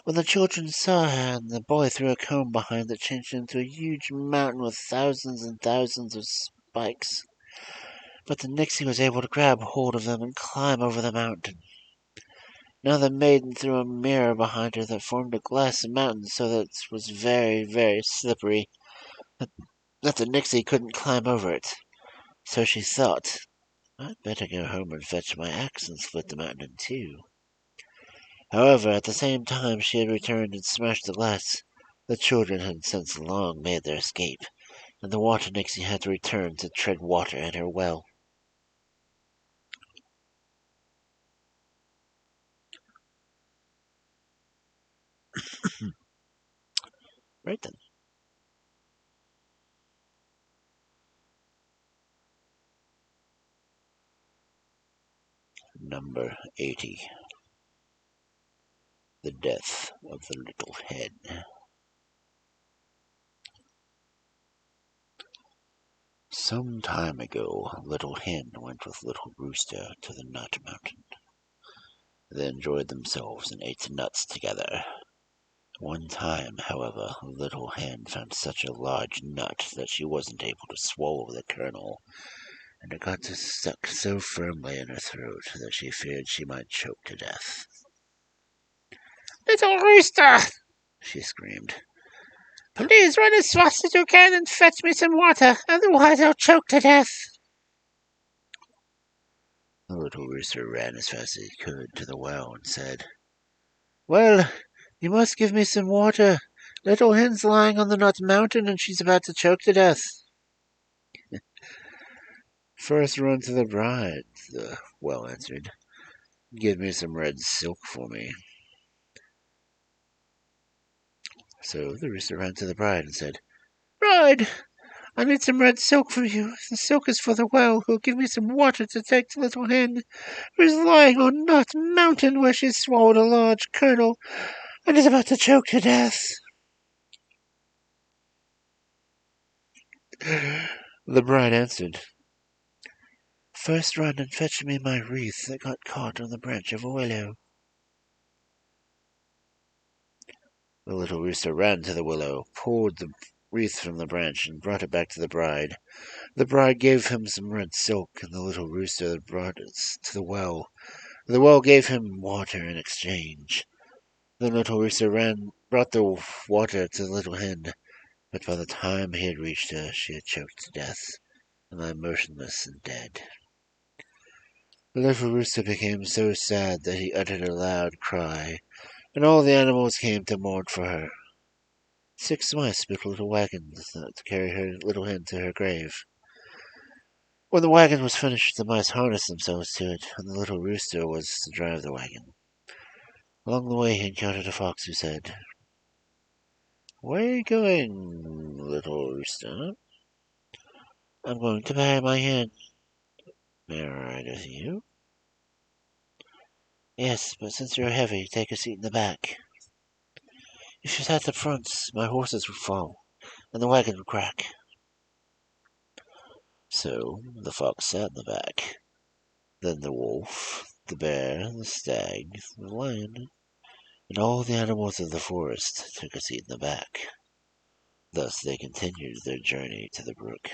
When the children saw her and the boy threw a comb behind that changed into a huge mountain with thousands and thousands of spikes. But the Nixie was able to grab hold of them and climb over the mountain. Now the maiden threw a mirror behind her that formed a glass mountain so that it was very, very slippery, that the Nixie couldn't climb over it. So she thought, "I'd better go home and fetch my axe and split the mountain in two." However, at the same time she had returned and smashed the glass, the children had since long made their escape, and the Water Nixie had to return to tread water at her well. Right then. Number 80. The Death of the Little Hen. Some time ago, Little Hen went with Little Rooster to the Nut Mountain. They enjoyed themselves and ate nuts together. One time, however, Little Hen found such a large nut that she wasn't able to swallow the kernel, and it got stuck so firmly in her throat that she feared she might choke to death. "Little Rooster!" she screamed. "Please run as fast as you can and fetch me some water, otherwise I'll choke to death." The Little Rooster ran as fast as he could to the well and said, "Well, you must give me some water. Little Hen's lying on the Nut Mountain and she's about to choke to death." "First run to the bride," the well answered. "Give me some red silk for me." So the Rooster ran to the bride and said, "Bride, I need some red silk from you. The silk is for the well, who'll give me some water to take to Little Hen, who is lying on Nut Mountain where she's swallowed a large kernel and is about to choke to death." The bride answered, "First run and fetch me my wreath that got caught on the branch of a willow." The Little Rooster ran to the willow, pulled the wreath from the branch, and brought it back to the bride. The bride gave him some red silk, and the Little Rooster brought it to the well. The well gave him water in exchange. The Little Rooster brought the water to the Little Hen, but by the time he had reached her, she had choked to death, and lay motionless and dead. The Little Rooster became so sad that he uttered a loud cry, and all the animals came to mourn for her. 6 mice built little wagons to carry her Little Hen to her grave. When the wagon was finished, the mice harnessed themselves to it, and the Little Rooster was to drive the wagon. Along the way he encountered a fox who said, "Where are you going, Little Rooster?" "I'm going to bury my hen." "May I ride with you?" "Yes, but since you're heavy, take a seat in the back." "If you sat up front, my horses would fall, and the wagon would crack." So the fox sat in the back. Then the wolf, the bear, the stag, the lion, and all the animals of the forest took a seat in the back. Thus they continued their journey to the brook.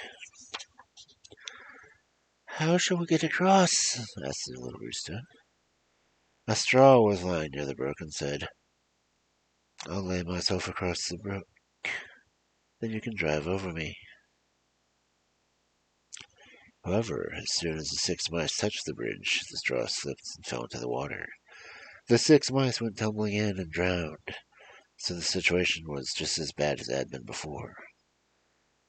"How shall we get across?" asked the Little Rooster. A straw was lying near the brook and said, "I'll lay myself across the brook. Then you can drive over me." However, as soon as the 6 mice touched the bridge, the straw slipped and fell into the water. The 6 mice went tumbling in and drowned, so the situation was just as bad as it had been before.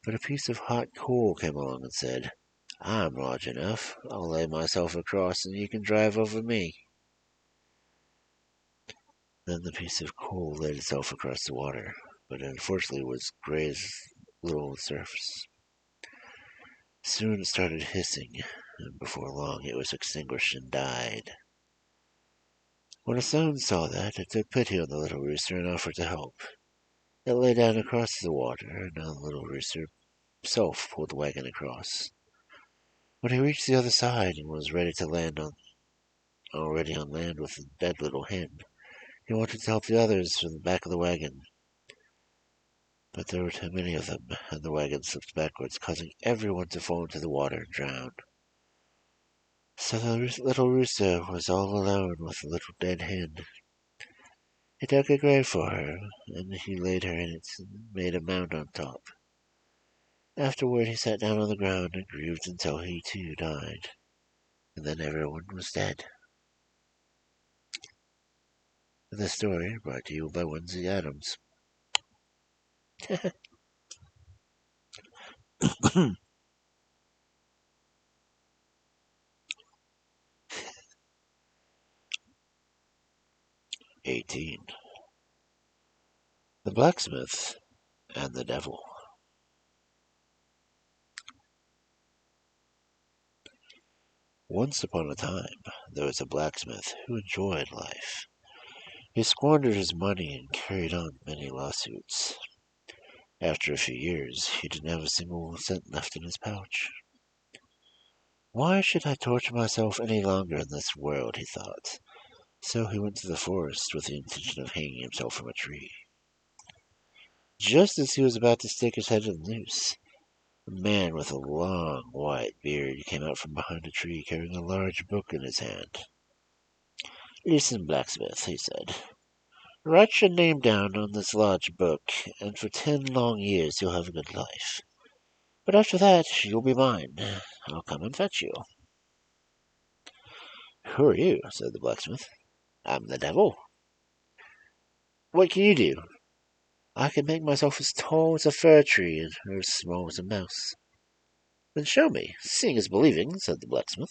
But a piece of hot coal came along and said, "I'm large enough. I'll lay myself across and you can drive over me." Then the piece of coal laid itself across the water, but unfortunately was gray as little on the surface. Soon it started hissing, and before long it was extinguished and died. When a stone saw that, it took pity on the Little Rooster and offered to help. It lay down across the water, and now the Little Rooster himself pulled the wagon across. When he reached the other side and was ready to already on land with the dead Little Hen, he wanted to help the others from the back of the wagon. But there were too many of them, and the wagon slipped backwards, causing everyone to fall into the water and drown. So the Little Rooster was all alone with the little dead hen. He dug a grave for her, and he laid her in it and made a mound on top. Afterward he sat down on the ground and grieved until he too died, and then everyone was dead. This story brought to you by Wednesday Adams. 18. The Blacksmith and the Devil. Once upon a time, there was a blacksmith who enjoyed life. He squandered his money and carried on many lawsuits. After a few years, he didn't have a single cent left in his pouch. Why should I torture myself any longer in this world, he thought. So he went to the forest with the intention of hanging himself from a tree. Just as he was about to stick his head in the noose, a man with a long white beard came out from behind a tree carrying a large book in his hand. Listen, Blacksmith, he said. Write your name down on this large book, and for 10 long years you'll have a good life. But after that, you'll be mine. I'll come and fetch you. Who are you? Said the blacksmith. I'm the devil. What can you do? I can make myself as tall as a fir tree or as small as a mouse. Then show me. Seeing is believing, said the blacksmith.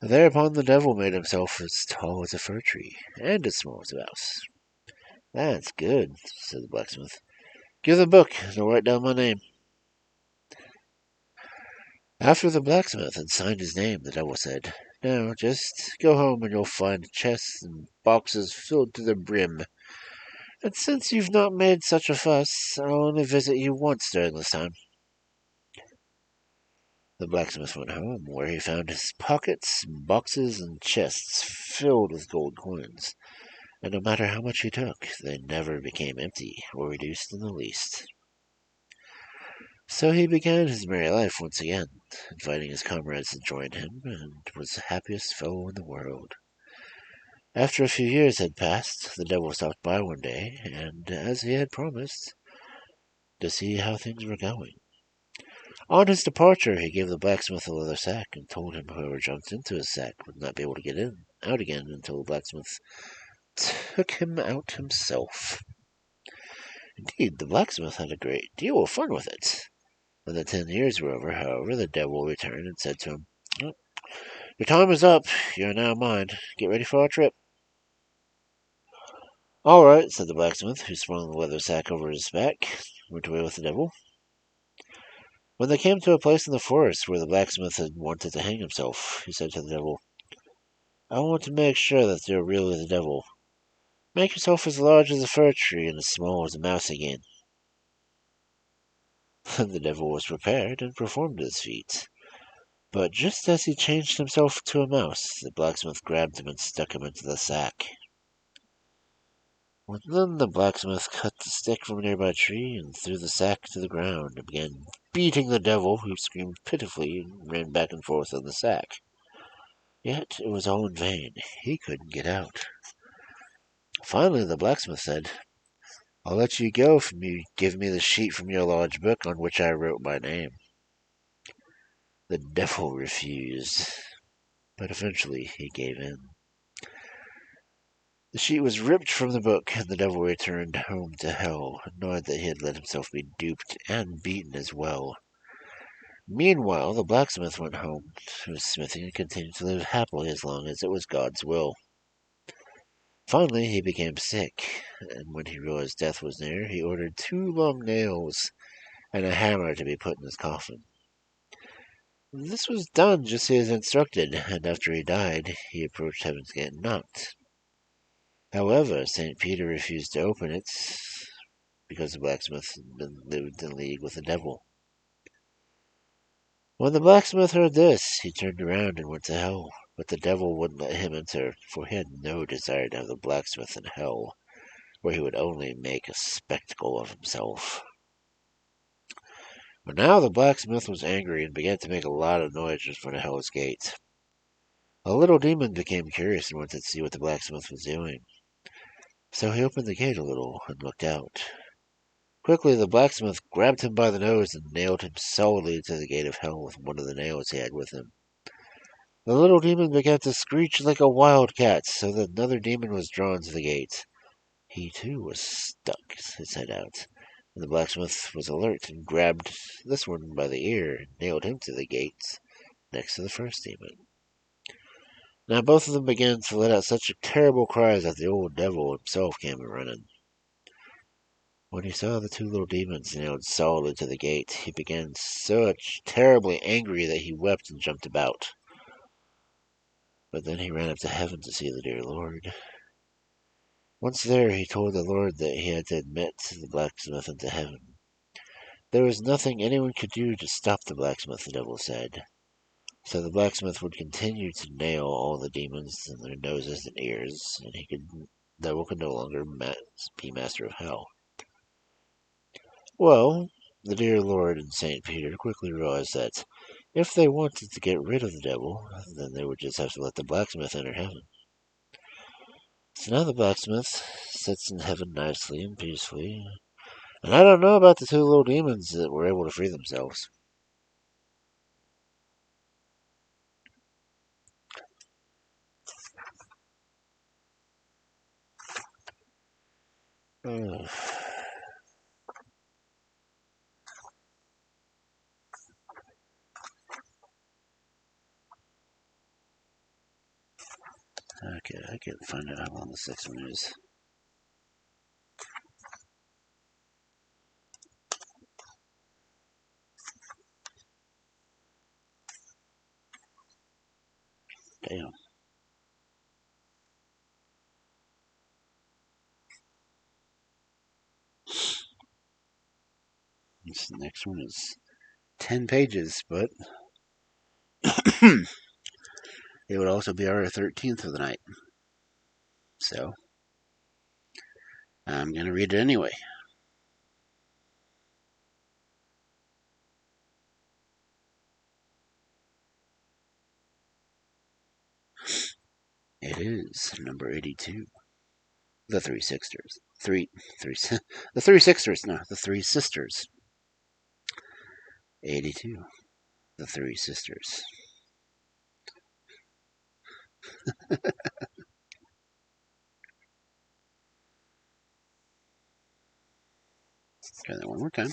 Thereupon the devil made himself as tall as a fir tree, and as small as a mouse. That's good, said the blacksmith. Give the book, and I'll write down my name. After the blacksmith had signed his name, the devil said, Now, just go home and you'll find chests and boxes filled to the brim. And since you've not made such a fuss, I'll only visit you once during this time. The blacksmith went home, where he found his pockets, boxes, and chests filled with gold coins, and no matter how much he took, they never became empty or reduced in the least. So he began his merry life once again, inviting his comrades to join him, and was the happiest fellow in the world. After a few years had passed, the devil stopped by one day, and, as he had promised, to see how things were going. On his departure, he gave the blacksmith a leather sack and told him whoever jumped into his sack would not be able to get out again until the blacksmith took him out himself. Indeed, the blacksmith had a great deal of fun with it. When the 10 years were over, however, the devil returned and said to him, Your time is up. You are now mine. Get ready for our trip. All right, said the blacksmith, who swung the leather sack over his back, went away with the devil. When they came to a place in the forest where the blacksmith had wanted to hang himself, he said to the devil, I want to make sure that you're really the devil. Make yourself as large as a fir tree and as small as a mouse again. The devil was prepared and performed his feat. But just as he changed himself to a mouse, the blacksmith grabbed him and stuck him into the sack. Then the blacksmith cut the stick from a nearby tree and threw the sack to the ground and began beating the devil, who screamed pitifully and ran back and forth on the sack. Yet it was all in vain. He couldn't get out. Finally, the blacksmith said, I'll let you go if you give me the sheet from your large book on which I wrote my name. The devil refused, but eventually he gave in. The sheet was ripped from the book, and the devil returned home to hell, knowing that he had let himself be duped and beaten as well. Meanwhile, the blacksmith went home to his smithy and continued to live happily as long as it was God's will. Finally, he became sick, and when he realized death was near, he ordered 2 long nails and a hammer to be put in his coffin. This was done just as instructed, and after he died, he approached Heaven's Gate and knocked. However, St. Peter refused to open it because the blacksmith lived in league with the devil. When the blacksmith heard this, he turned around and went to hell, but the devil wouldn't let him enter, for he had no desire to have the blacksmith in hell, where he would only make a spectacle of himself. But now the blacksmith was angry and began to make a lot of noise in front of Hell's Gate. A little demon became curious and wanted to see what the blacksmith was doing. So he opened the gate a little and looked out. Quickly, the blacksmith grabbed him by the nose and nailed him solidly to the gate of hell with one of the nails he had with him. The little demon began to screech like a wildcat, so that another demon was drawn to the gate. He, too, was stuck his head out, and the blacksmith was alert and grabbed this one by the ear and nailed him to the gate next to the first demon. Now both of them began to let out such terrible cries that the old devil himself came running. When he saw the 2 little demons nailed solidly to the gate, he became such terribly angry that he wept and jumped about. But then he ran up to heaven to see the dear Lord. Once there, he told the Lord that he had to admit the blacksmith into heaven. There was nothing anyone could do to stop the blacksmith, the devil said. So the blacksmith would continue to nail all the demons in their noses and ears, and the devil could no longer be master of hell. Well, the dear Lord and St. Peter quickly realized that if they wanted to get rid of the devil, then they would just have to let the blacksmith enter heaven. So now the blacksmith sits in heaven nicely and peacefully, and I don't know about the two little demons that were able to free themselves. Oh. Okay, I can't find out how long the sixth one is. Damn. This next one is 10 pages, but it would also be our 13th of the night. So, I'm going to read it anyway. It is number 82. The Three Sisters. The Three Sisters, no, the Three Sisters. 82. The Three Sisters. Try that one more time.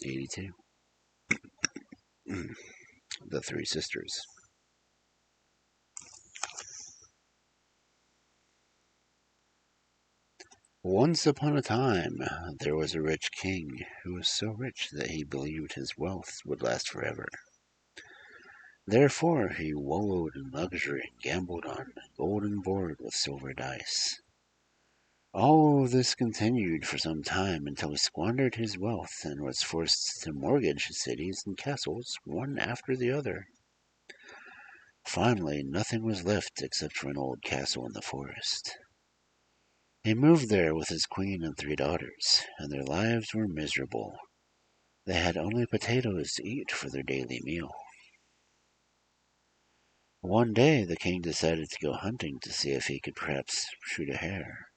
82. The Three Sisters. Once upon a time, there was a rich king who was so rich that he believed his wealth would last forever. Therefore, he wallowed in luxury and gambled on a golden board with silver dice. All of this continued for some time until he squandered his wealth and was forced to mortgage his cities and castles one after the other. Finally, nothing was left except for an old castle in the forest. He moved there with his queen and 3 daughters, and their lives were miserable. They had only potatoes to eat for their daily meal. One day the king decided to go hunting to see if he could perhaps shoot a hare.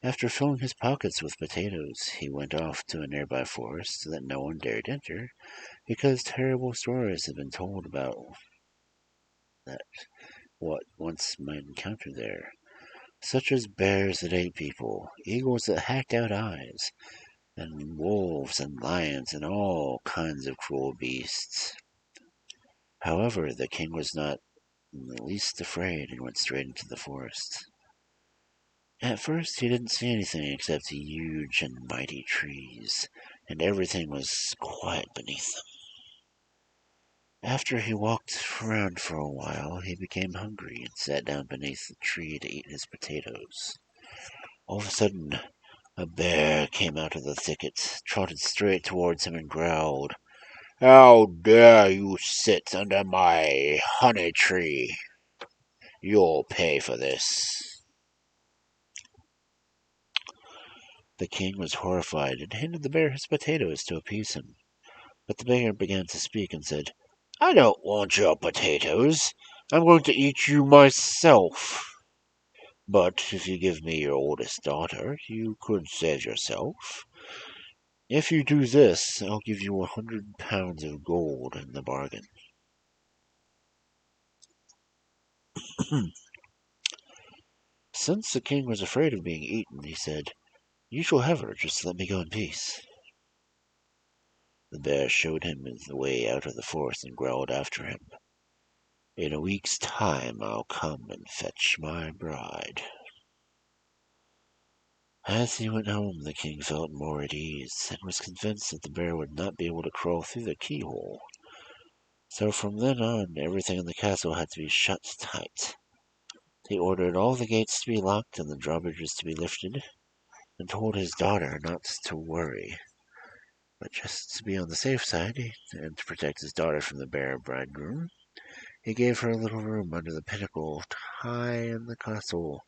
After filling his pockets with potatoes, he went off to a nearby forest that no one dared enter, because terrible stories had been told about what once might encounter there, such as bears that ate people, eagles that hacked out eyes, and wolves and lions and all kinds of cruel beasts. However, the king was not in the least afraid and went straight into the forest. At first he didn't see anything except huge and mighty trees, and everything was quiet beneath them. After he walked around for a while, he became hungry and sat down beneath the tree to eat his potatoes. All of a sudden, a bear came out of the thicket, trotted straight towards him and growled, "How dare you sit under my honey tree? You'll pay for this." The king was horrified and handed the bear his potatoes to appease him. But the bear began to speak and said, "I don't want your potatoes. I'm going to eat you myself. But if you give me your oldest daughter, you could save yourself. If you do this, I'll give you 100 pounds of gold in the bargain." Since the king was afraid of being eaten, he said, "You shall have her, just let me go in peace." The bear showed him the way out of the forest and growled after him, "In a week's time I'll come and fetch my bride." As he went home, the king felt more at ease, and was convinced that the bear would not be able to crawl through the keyhole. So from then on, everything in the castle had to be shut tight. He ordered all the gates to be locked and the drawbridges to be lifted, and told his daughter not to worry, but just to be on the safe side and to protect his daughter from the bear bridegroom. He gave her a little room under the pinnacle high in the castle.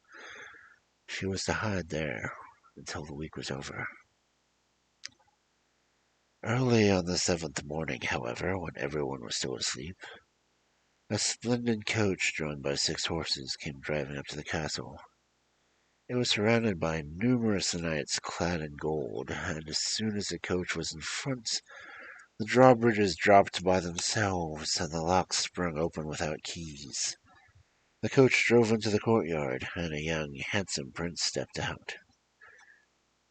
She was to hide there until the week was over. Early on the 7th morning, however, when everyone was still asleep, a splendid coach drawn by 6 horses came driving up to the castle. It was surrounded by numerous knights clad in gold, and as soon as the coach was in front, the drawbridges dropped by themselves, and the locks sprung open without keys. The coach drove into the courtyard, and a young, handsome prince stepped out.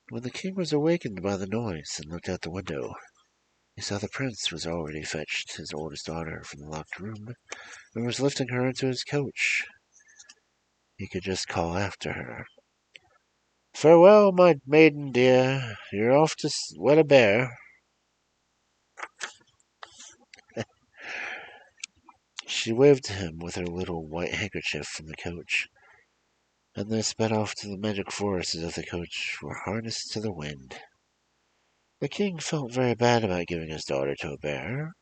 When the king was awakened by the noise and looked out the window, he saw the prince was already fetched his oldest daughter from the locked room, and was lifting her into his coach. He could just call after her, "Farewell, my maiden dear. You're off to wed a bear." She waved to him with her little white handkerchief from the coach, and they sped off to the magic forest as if the coach were harnessed to the wind. The king felt very bad about giving his daughter to a bear,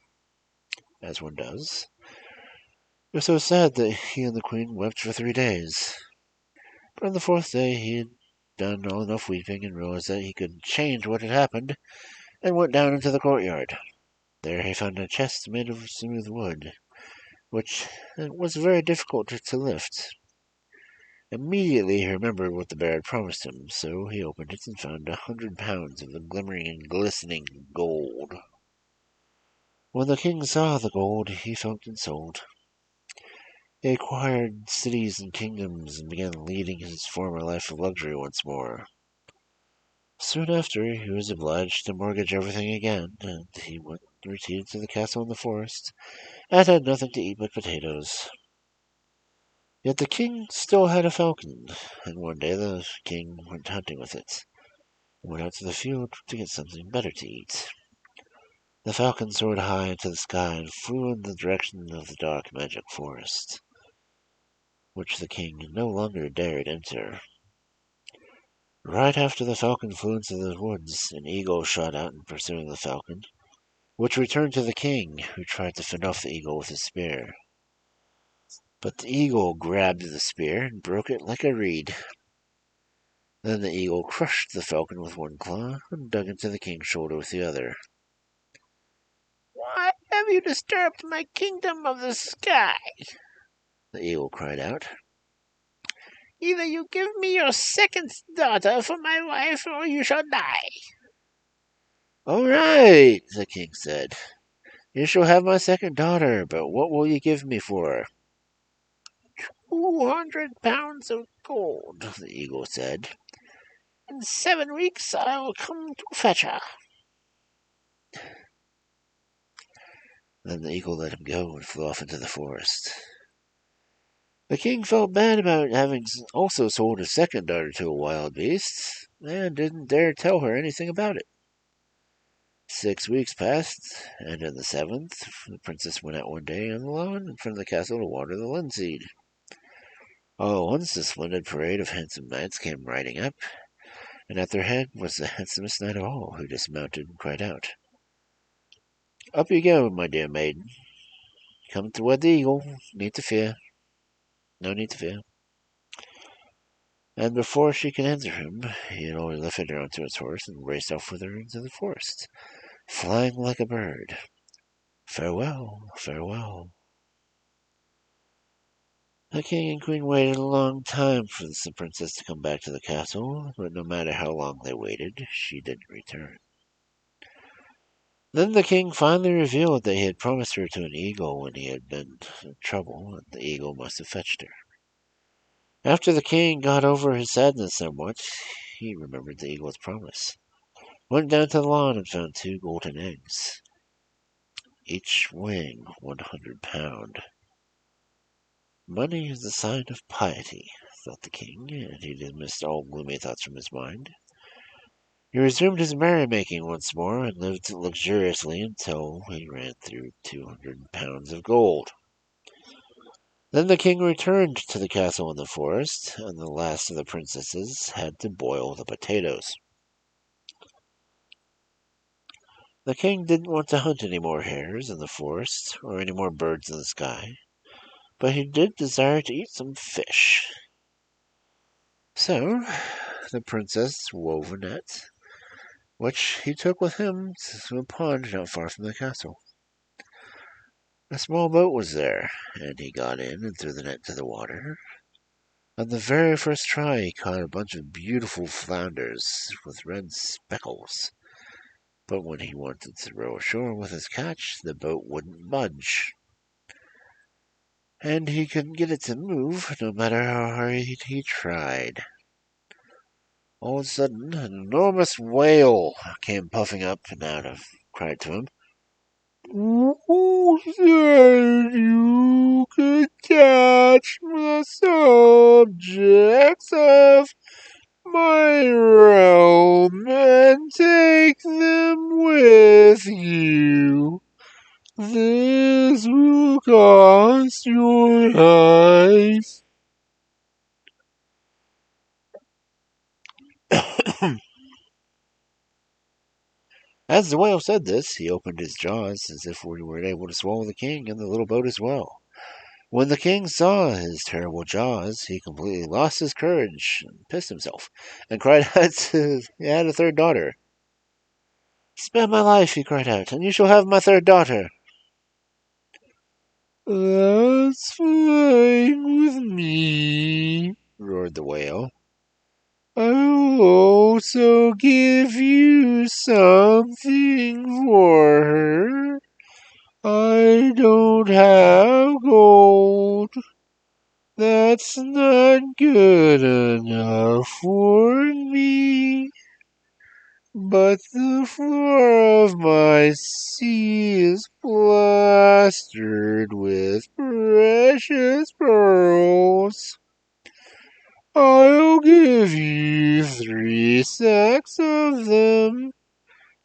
as one does. It was so sad that he and the queen wept for 3 days. But on the 4th day he had done all enough weeping and realized that he could change what had happened, and went down into the courtyard. There he found a chest made of smooth wood, which was very difficult to lift. Immediately he remembered what the bear had promised him, so he opened it and found 100 pounds of the glimmering and glistening gold. When the king saw the gold, he felt consoled. He acquired cities and kingdoms and began leading his former life of luxury once more. Soon after, he was obliged to mortgage everything again, and he retreated to the castle in the forest, and had nothing to eat but potatoes. Yet the king still had a falcon, and one day the king went hunting with it, and went out to the field to get something better to eat. The falcon soared high into the sky and flew in the direction of the dark magic forest, which the king no longer dared enter. Right after the falcon flew into the woods, an eagle shot out in pursuing the falcon, which returned to the king, who tried to fend off the eagle with his spear. But the eagle grabbed the spear and broke it like a reed. Then the eagle crushed the falcon with one claw and dug into the king's shoulder with the other. "Why have you disturbed my kingdom of the sky?" the eagle cried out. "Either you give me your second daughter for my wife, or you shall die." "All right," the king said. "You shall have my second daughter, but what will you give me for her?" 200 pounds of gold, the eagle said. "In 7 weeks I will come to fetch her." Then the eagle let him go and flew off into the forest. The king felt bad about having also sold his second daughter to a wild beast, and didn't dare tell her anything about it. 6 weeks passed, and in the 7th, the princess went out one day on the lawn in front of the castle to water the linseed. All at once, a splendid parade of handsome knights came riding up, and at their head was the handsomest knight of all, who dismounted and cried out, "Up you go, my dear maiden. Come to wed the eagle. No need to fear." And before she could answer him, he had already lifted her onto his horse and raced off with her into the forest, flying like a bird. Farewell, farewell. The king and queen waited a long time for the princess to come back to the castle, but no matter how long they waited, she didn't return. Then the king finally revealed that he had promised her to an eagle when he had been in trouble, and the eagle must have fetched her. After the king got over his sadness somewhat, he remembered the eagle's promise, went down to the lawn and found 2 golden eggs, each weighing 100 pounds. Money is a sign of piety, thought the king, and he dismissed all gloomy thoughts from his mind. He resumed his merrymaking once more, and lived luxuriously until he ran through 200 pounds of gold. Then the king returned to the castle in the forest, and the last of the princesses had to boil the potatoes. The king didn't want to hunt any more hares in the forest or any more birds in the sky, but he did desire to eat some fish. So the princess wove a net, which he took with him to a pond not far from the castle. A small boat was there, and he got in and threw the net to the water. On the very first try, he caught a bunch of beautiful flounders with red speckles. But when he wanted to row ashore with his catch, the boat wouldn't budge. And he couldn't get it to move, no matter how hard he tried. All of a sudden, an enormous whale came puffing up and cried to him, "Who said you could catch the subjects of my realm and take them with you? This will cost your life." As the whale said this, he opened his jaws as if he were able to swallow the king and the little boat as well. When the king saw his terrible jaws, he completely lost his courage and pissed himself, and cried out he had a third daughter. "Spare my life," he cried out, "and you shall have my third daughter." "That's fine with me," roared the whale. "I'll also give you something for her. I don't have gold. That's not good enough for me. But the floor of my sea is plastered with precious pearls. I'll give you 3 sacks of them.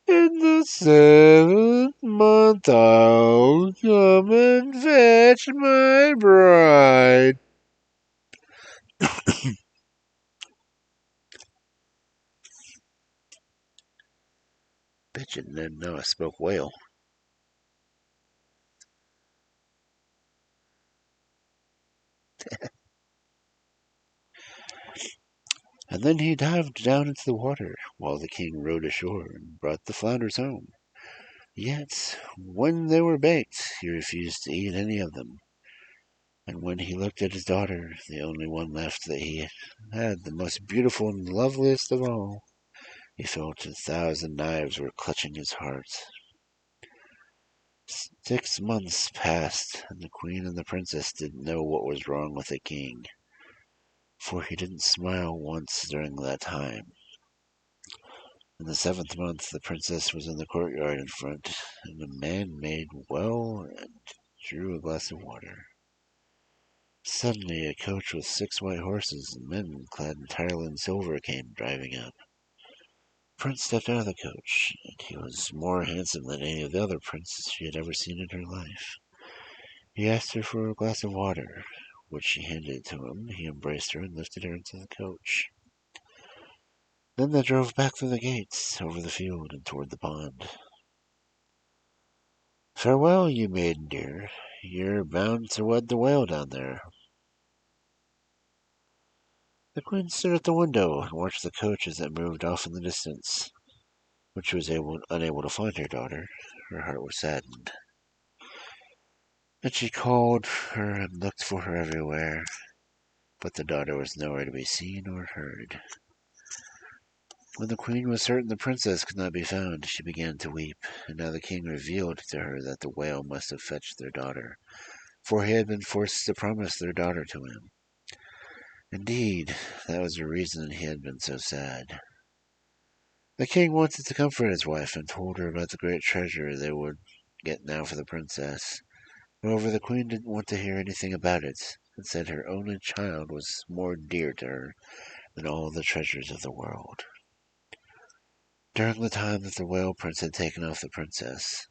In the 7th month I'll come and fetch my bride." Bet you didn't know I spoke whale. And then he dived down into the water, while the king rowed ashore and brought the flounders home. Yet, when they were baked, he refused to eat any of them. And when he looked at his daughter, the only one left that he had, the most beautiful and loveliest of all, he felt 1,000 knives were clutching his heart. 6 months passed, and the queen and the princess didn't know what was wrong with the king, for he didn't smile once during that time. In the 7th month, the princess was in the courtyard in front, and a man made well and drew a glass of water. Suddenly, a coach with 6 white horses and men clad entirely in silver came driving up. The prince stepped out of the coach, and he was more handsome than any of the other princes she had ever seen in her life. He asked her for a glass of water, which she handed to him. He embraced her and lifted her into the coach. Then they drove back through the gates, over the field, and toward the pond. "Farewell, you maiden dear. You're bound to wed the whale down there." The queen stood at the window and watched the coach as it moved off in the distance. When she was unable to find her daughter, her heart was saddened. And she called her and looked for her everywhere, but the daughter was nowhere to be seen or heard. When the queen was certain the princess could not be found, she began to weep, and now the king revealed to her that the whale must have fetched their daughter, for he had been forced to promise their daughter to him. Indeed, that was the reason he had been so sad. The king wanted to comfort his wife and told her about the great treasure they would get now for the princess. However, the queen didn't want to hear anything about it, and said her only child was more dear to her than all the treasures of the world. During the time that the whale prince had taken off the princess,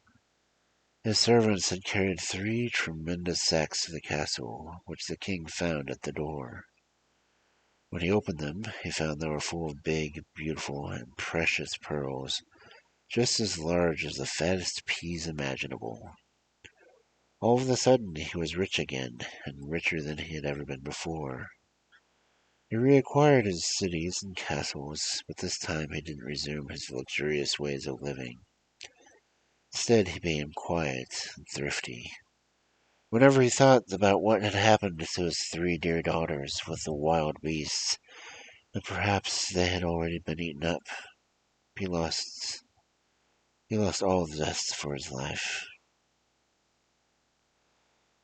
His servants had carried 3 tremendous sacks to the castle, which the king found at the door. When he opened them, he found they were full of big, beautiful, and precious pearls, just as large as the fattest peas imaginable. All of a sudden, he was rich again, and richer than he had ever been before. He reacquired his cities and castles, but this time he didn't resume his luxurious ways of living. Instead, he became quiet and thrifty. Whenever he thought about what had happened to his 3 dear daughters with the wild beasts, and perhaps they had already been eaten up, he lost all zest for his life.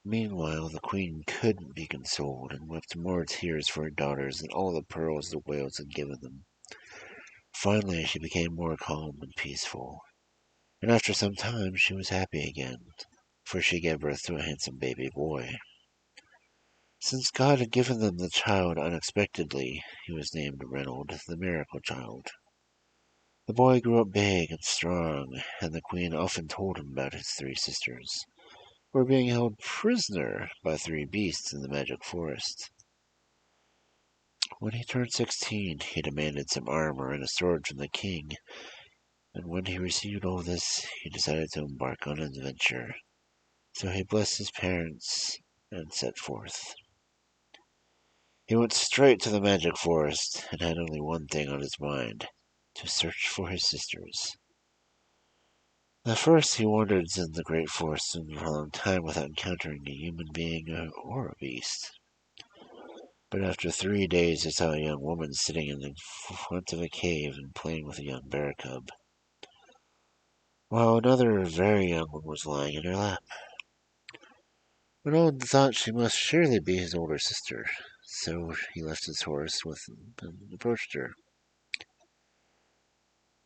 Meanwhile, the queen couldn't be consoled, and wept more tears for her daughters than all the pearls the whales had given them. Finally, she became more calm and peaceful, and after some time she was happy again, for she gave birth to a handsome baby boy. Since God had given them the child unexpectedly, he was named Reynold, the miracle child. The boy grew up big and strong, and the queen often told him about his 3 sisters, who were being held prisoner by 3 beasts in the magic forest. When he turned 16, he demanded some armor and a sword from the king, and when he received all this, he decided to embark on an adventure. So he blessed his parents and set forth. He went straight to the magic forest and had only one thing on his mind: to search for his sisters. At first he wandered in the great forest for a long time without encountering a human being or a beast. But after 3 days he saw a young woman sitting in the front of a cave and playing with a young bear cub, while another very young one was lying in her lap. Renaud thought she must surely be his older sister, so he left his horse with him and approached her.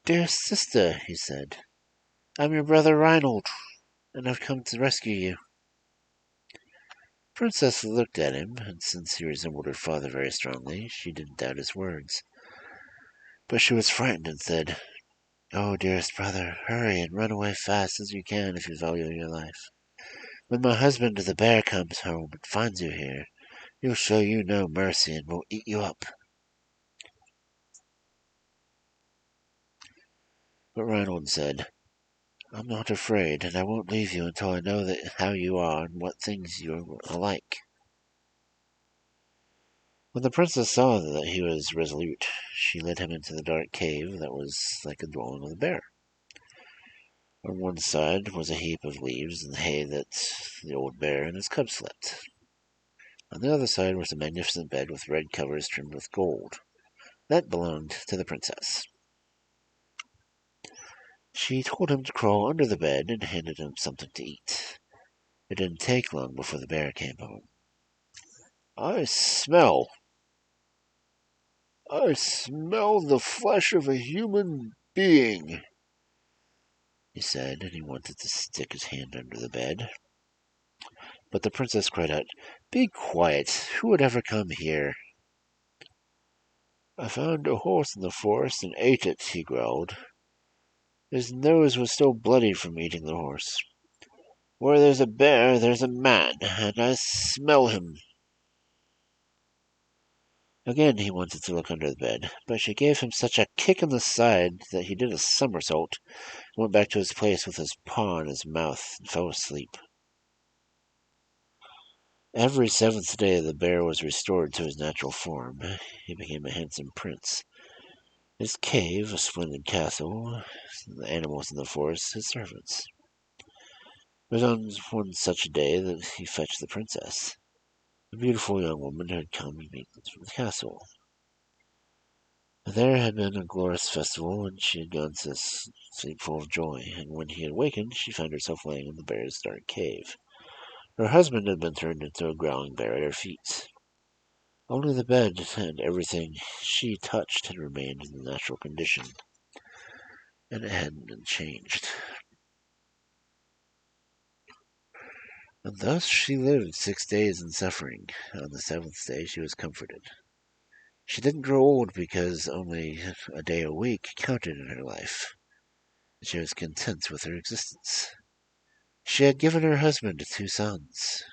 "Dear sister," he said, "I'm your brother Reinhold, and I've come to rescue you." The princess looked at him, and since he resembled her father very strongly, she didn't doubt his words. But she was frightened and said, "Oh, dearest brother, hurry and run away fast as you can if you value your life. When my husband the bear comes home and finds you here, he'll show you no mercy and will eat you up." But Reinhold said, "I'm not afraid, and I won't leave you until I know how you are and what things you are like." When the princess saw that he was resolute, she led him into the dark cave that was like a dwelling of a bear. On one side was a heap of leaves and hay that the old bear and his cub slept. On the other side was a magnificent bed with red covers trimmed with gold. That belonged to the princess. She told him to crawl under the bed and handed him something to eat. It didn't take long before the bear came home. I smell the flesh of a human being," he said, and he wanted to stick his hand under the bed. But the princess cried out, "Be quiet! Who would ever come here?" "I found a horse in the forest and ate it," he growled. His nose was still bloody from eating the horse. "Where there's a bear, there's a man, and I smell him." Again he wanted to look under the bed, but she gave him such a kick in the side that he did a somersault, and went back to his place with his paw in his mouth, and fell asleep. Every 7th day the bear was restored to his natural form. He became a handsome prince. His cave, a splendid castle, the animals in the forest, his servants. It was on one such day that he fetched the princess, the beautiful young woman who had come to meet him from the castle. There had been a glorious festival, and she had gone to sleep full of joy, and when he had awakened, she found herself lying in the bear's dark cave. Her husband had been turned into a growling bear at her feet. Only the bed and everything she touched had remained in the natural condition, and it hadn't been changed. And thus she lived 6 days in suffering. On the 7th day she was comforted. She didn't grow old because only a day a week counted in her life. She was content with her existence. She had given her husband 2 sons,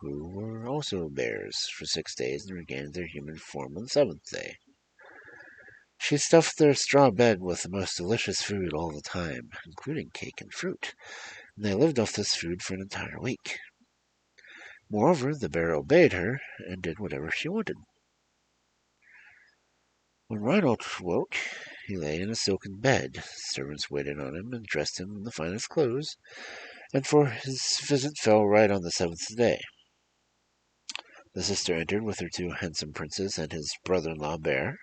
who were also bears for 6 days and regained their human form on the 7th day. She stuffed their straw bed with the most delicious food all the time, including cake and fruit, and they lived off this food for an entire week. Moreover, the bear obeyed her and did whatever she wanted. When Reinhold woke, he lay in a silken bed. Servants waited on him and dressed him in the finest clothes, and for his visit fell right on the 7th day. The sister entered with her 2 handsome princes and his brother-in-law Bear.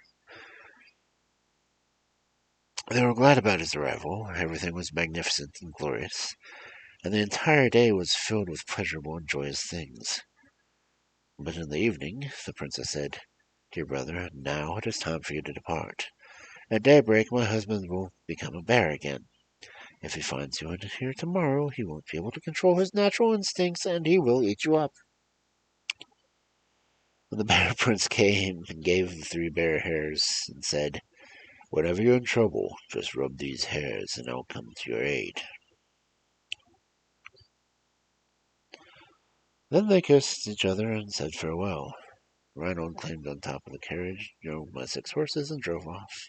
They were glad about his arrival. Everything was magnificent and glorious, and the entire day was filled with pleasurable and joyous things. But in the evening, the princess said, "Dear brother, now it is time for you to depart. At daybreak, my husband will become a bear again. If he finds you here tomorrow, he won't be able to control his natural instincts, and he will eat you up." When the bear prince came and gave the 3 bear hairs and said, "Whenever you're in trouble, just rub these hairs and I'll come to your aid." Then they kissed each other and said farewell. Reinhold climbed on top of the carriage, drove my 6 horses, and drove off.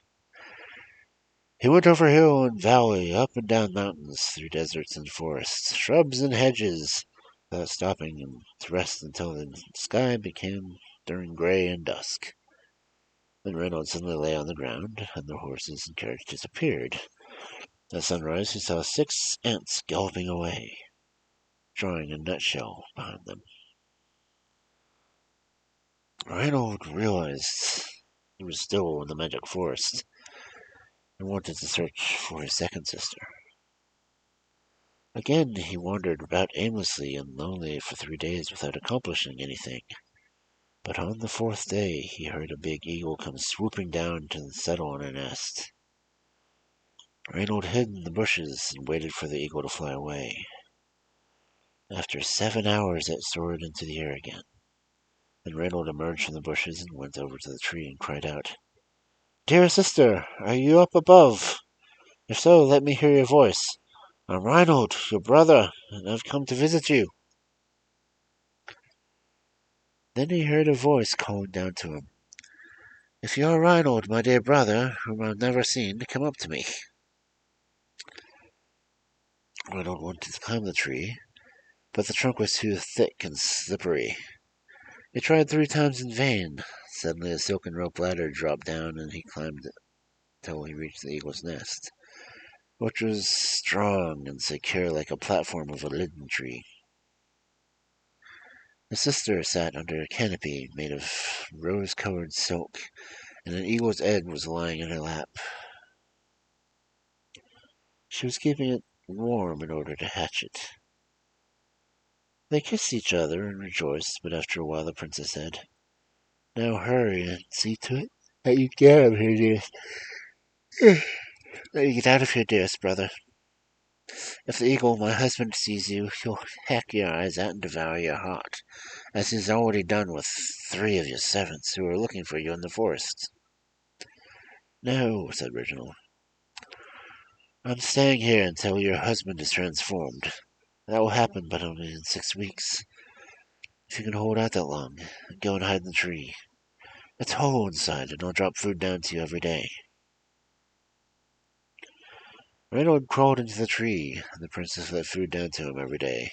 He went over hill and valley, up and down mountains, through deserts and forests, shrubs and hedges, without stopping to rest until the sky became turning gray and dusk. Then Reinhold suddenly lay on the ground, and the horses and carriage disappeared. At sunrise he saw 6 ants galloping away, drawing a nutshell behind them. Reinhold realized he was still in the magic forest, and wanted to search for his second sister. Again he wandered about aimlessly and lonely for 3 days without accomplishing anything. But on the 4th day he heard a big eagle come swooping down to settle on a nest. Reinhold hid in the bushes and waited for the eagle to fly away. After 7 hours it soared into the air again. Then Reinhold emerged from the bushes and went over to the tree and cried out, "Dear sister, are you up above? If so, let me hear your voice. I'm Reinhold, your brother, and I've come to visit you." Then he heard a voice calling down to him, "If you are Reinhold, my dear brother, whom I've never seen, come up to me." Reinhold wanted to climb the tree, but the trunk was too thick and slippery. He tried 3 times in vain. Suddenly a silken rope ladder dropped down, and he climbed it till he reached the eagle's nest, which was strong and secure like a platform of a linden tree. His sister sat under a canopy made of rose-colored silk, and an eagle's egg was lying in her lap. She was keeping it warm in order to hatch it. They kissed each other and rejoiced, but after a while the princess said, "Now hurry and see to it that you get out of here, dearest. That you get out of here, dearest brother. If the eagle, my husband, sees you, he'll hack your eyes out and devour your heart, as he's already done with 3 of your servants who are looking for you in the forest." "No," said Reginald. "I'm staying here until your husband is transformed. That will happen but only in 6 weeks. If you can hold out that long, go and hide in the tree. It's hollow inside, and I'll drop food down to you every day." Reinhold crawled into the tree, and the princess let food down to him every day.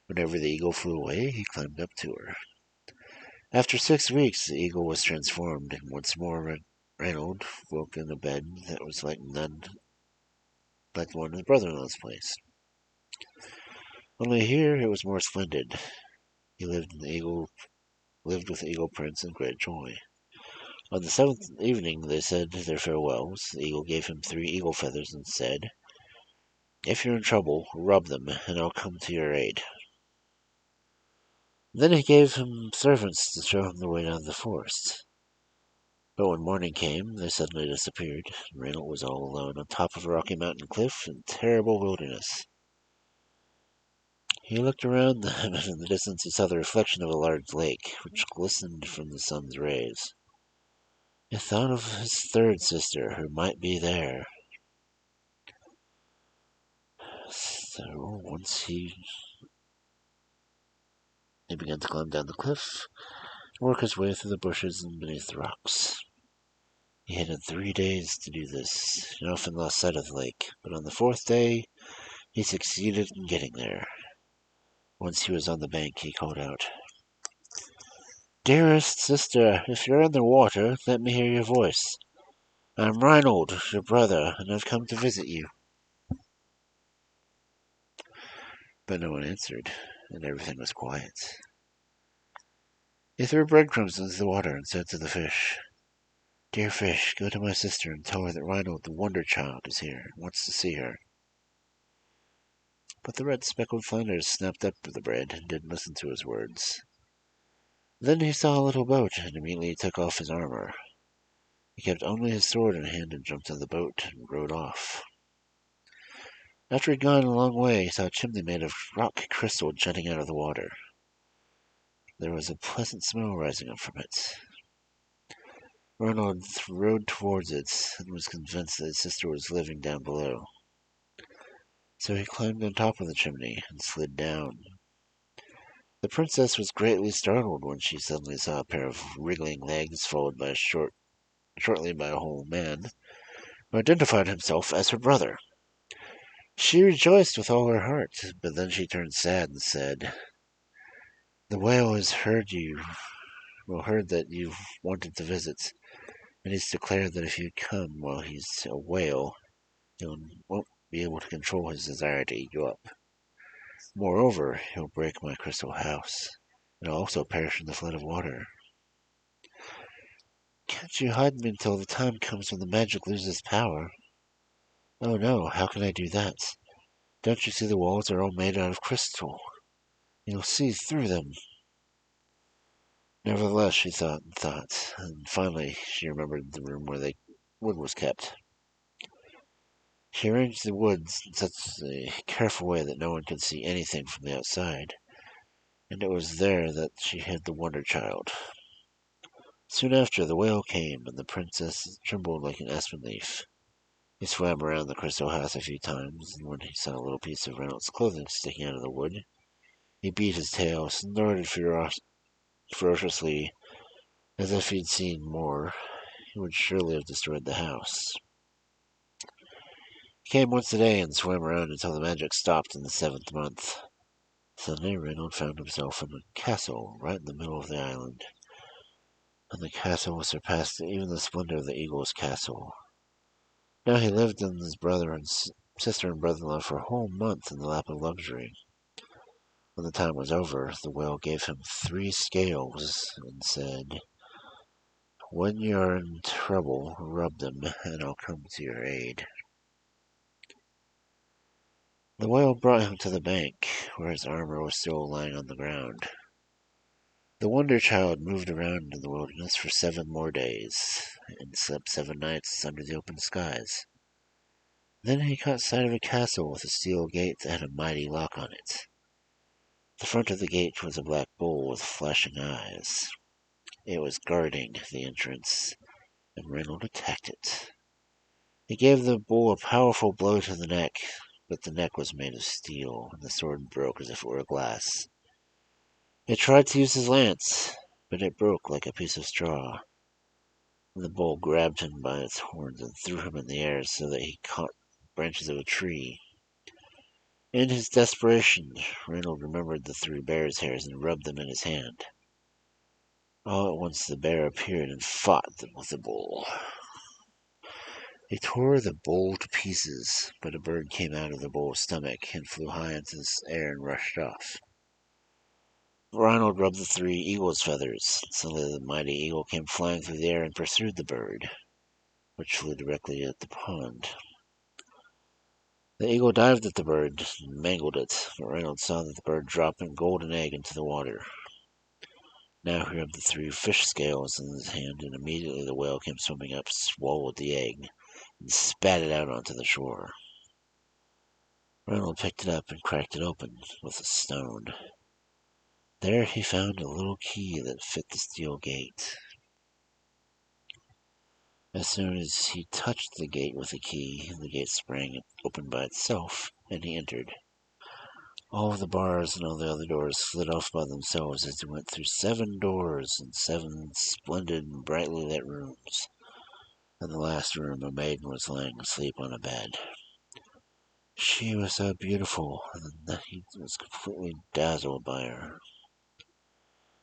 Whenever the eagle flew away, he climbed up to her. After 6 weeks, the eagle was transformed, and once more Reinhold woke in a bed that was like none like the one in his brother-in-law's place. Only here it was more splendid. He lived with the eagle prince in great joy. On the 7th evening they said their farewells. The eagle gave him 3 eagle feathers and said, "If you're in trouble, rub them, and I'll come to your aid." Then he gave him servants to show him the way down to the forest. But when morning came, they suddenly disappeared, and Reinhold was all alone on top of a rocky mountain cliff in terrible wilderness. He looked around them, and in the distance he saw the reflection of a large lake, which glistened from the sun's rays. He thought of his 3rd sister, who might be there. So once he began to climb down the cliff, work his way through the bushes and beneath the rocks. He had 3 days to do this, and often lost sight of the lake, but on the 4th day, he succeeded in getting there. Once he was on the bank, he called out, "Dearest sister, if you're in the water, let me hear your voice. I'm Reinhold, your brother, and I've come to visit you." But no one answered, and everything was quiet. He threw breadcrumbs into the water and said to the fish, "Dear fish, go to my sister and tell her that Reinhold the Wonder Child is here and wants to see her." But the red speckled flanders snapped up the bread and didn't listen to his words. Then he saw a little boat and immediately took off his armor. He kept only his sword in hand and jumped on the boat and rowed off. After he'd gone a long way, he saw a chimney made of rock crystal jutting out of the water. There was a pleasant smell rising up from it. Reinhold rowed towards it and was convinced that his sister was living down below. So he climbed on top of the chimney and slid down. The princess was greatly startled when she suddenly saw a pair of wriggling legs followed by shortly by a whole man, who identified himself as her brother. She rejoiced with all her heart, but then she turned sad and said, "The whale has heard that you've wanted to visit, and he's declared that if you come while he's a whale, he won't be able to control his desire to eat you up. Moreover, he'll break my crystal house, and I'll also perish in the flood of water. Can't you hide me until the time comes when the magic loses power?" "Oh no, how can I do that? Don't you see the walls are all made out of crystal? You'll see through them." Nevertheless, she thought and thought, and finally she remembered the room where the wood was kept. She arranged the woods in such a careful way that no one could see anything from the outside, and it was there that she hid the Wonder Child. Soon after, the whale came, and the princess trembled like an aspen leaf. He swam around the crystal house a few times, and when he saw a little piece of Reynolds' clothing sticking out of the wood, he beat his tail, snorted ferociously, as if he'd seen more. He would surely have destroyed the house. He came once a day and swam around until the magic stopped in the 7th month. Suddenly, Reynold found himself in a castle right in the middle of the island, and the castle was surpassed even the splendor of the eagle's castle. Now he lived with his brother and sister and brother-in-law for a whole month in the lap of luxury. When the time was over, the whale gave him 3 scales and said, "When you're in trouble, rub them, and I'll come to your aid." The whale brought him to the bank, where his armor was still lying on the ground. The Wonder Child moved around in the wilderness for 7 more days, and slept 7 nights under the open skies. Then he caught sight of a castle with a steel gate that had a mighty lock on it. The front of the gate was a black bull with flashing eyes. It was guarding the entrance, and Reynold attacked it. He gave the bull a powerful blow to the neck, but the neck was made of steel, and the sword broke as if it were glass. He tried to use his lance, but it broke like a piece of straw. The bull grabbed him by its horns and threw him in the air so that he caught branches of a tree. In his desperation, Reynold remembered the 3 bear's hairs and rubbed them in his hand. All at once the bear appeared and fought with the bull. He tore the bull to pieces, but a bird came out of the bull's stomach and flew high into the air and rushed off. Reynold rubbed the 3 eagle's feathers. Suddenly the mighty eagle came flying through the air and pursued the bird, which flew directly at the pond. The eagle dived at the bird and mangled it, but Reynolds saw that the bird dropped a golden egg into the water. Now he rubbed the 3 fish scales in his hand, and immediately the whale came swimming up, swallowed the egg, and spat it out onto the shore. Reynolds picked it up and cracked it open with a stone. There he found a little key that fit the steel gate. As soon as he touched the gate with the key, the gate sprang open by itself, and he entered. All of the bars and all the other doors slid off by themselves as they went through 7 doors and 7 splendid and brightly lit rooms. In the last room, a maiden was lying asleep on a bed. She was so beautiful that he was completely dazzled by her.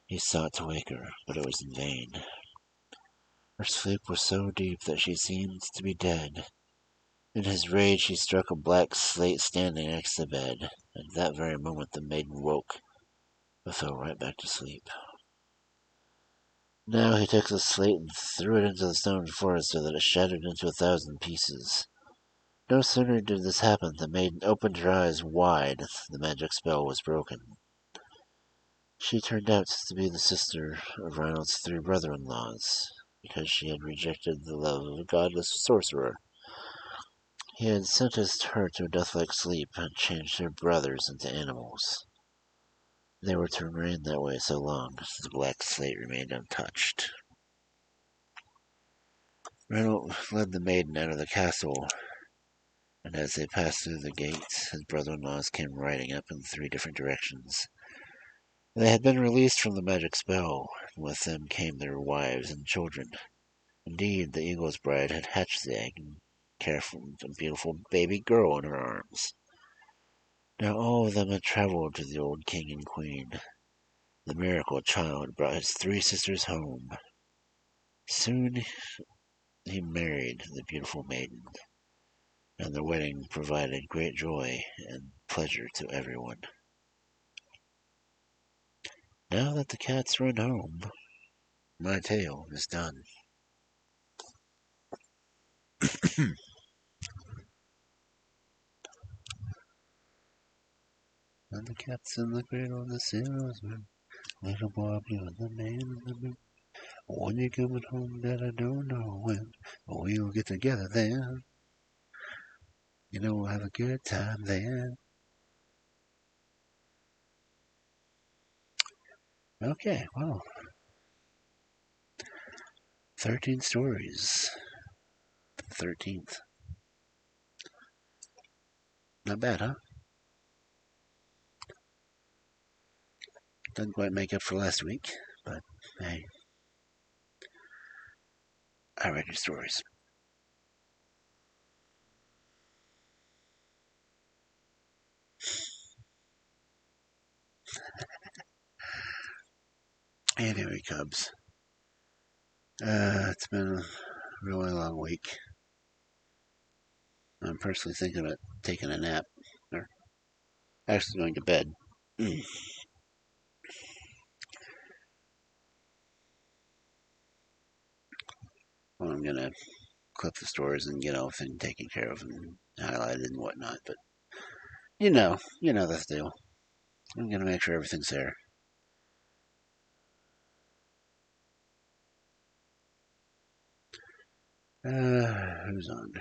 He sought to wake her, but it was in vain. Her sleep was so deep that she seemed to be dead. In his rage, he struck a black slate standing next to the bed. At that very moment, the maiden woke, but fell right back to sleep. Now he took the slate and threw it into the stone before it so that it shattered into 1,000 pieces. No sooner did this happen, the maiden opened her eyes wide. The magic spell was broken. She turned out to be the sister of Ronald's 3 brother-in-laws, because she had rejected the love of a godless sorcerer. He had sentenced her to a death-like sleep and changed her brothers into animals. They were to remain that way so long as the black slate remained untouched. Ronald led the maiden out of the castle, and as they passed through the gates, his brother-in-laws came riding up in 3 different directions. They had been released from the magic spell, and with them came their wives and children. Indeed, the eagle's bride had hatched the egg and carried a beautiful baby girl in her arms. Now all of them had traveled to the old king and queen. The miracle child brought his 3 sisters home. Soon he married the beautiful maiden, and the wedding provided great joy and pleasure to everyone. Now that the cats run home, my tale is done. And the cat's in the cradle, the sailor's moon. Little boy blue and the man in the moon. When you're coming home, that I don't know when. We'll get together then. You know, we'll have a good time then. Okay, well. 13 stories. 13th. Not bad, huh? Doesn't quite make up for last week, but hey. I read your stories. Anyway, Cubs. It's been a really long week. I'm personally thinking about taking a nap, or actually going to bed. Well, I'm gonna clip the stories and get everything taken care of and highlighted and whatnot, but you know the deal. I'm gonna make sure everything's there. Who's on?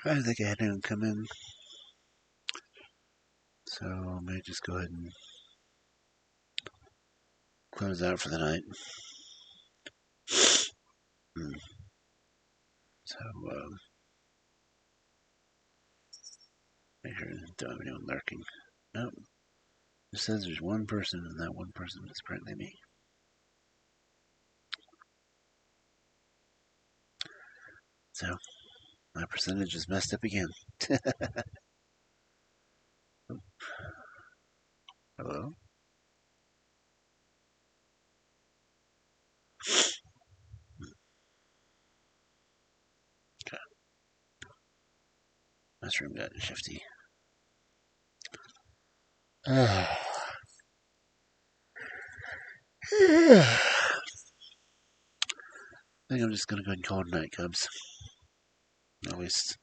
I think I had him come in, so I may just go ahead and close out for the night. So, make sure I don't have anyone lurking. Nope. It says there's one person, and that one person is apparently me. So, my percentage is messed up again. Hello? Okay. This room got shifty. think I'm just going to go ahead and call it night, Cubs. At least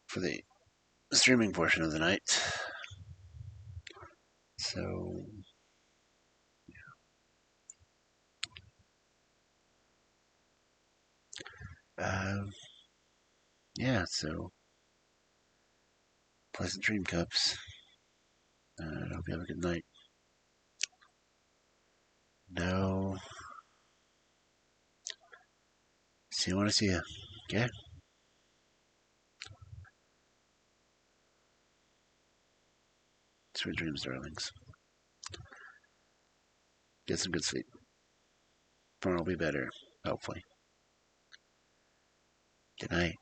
for the streaming portion of the night. So, yeah, so pleasant dream, Cubs. I hope you have a good night. No. See you when I see you. Okay? Sweet dreams, darlings. Get some good sleep. Tomorrow will be better, hopefully. Good night.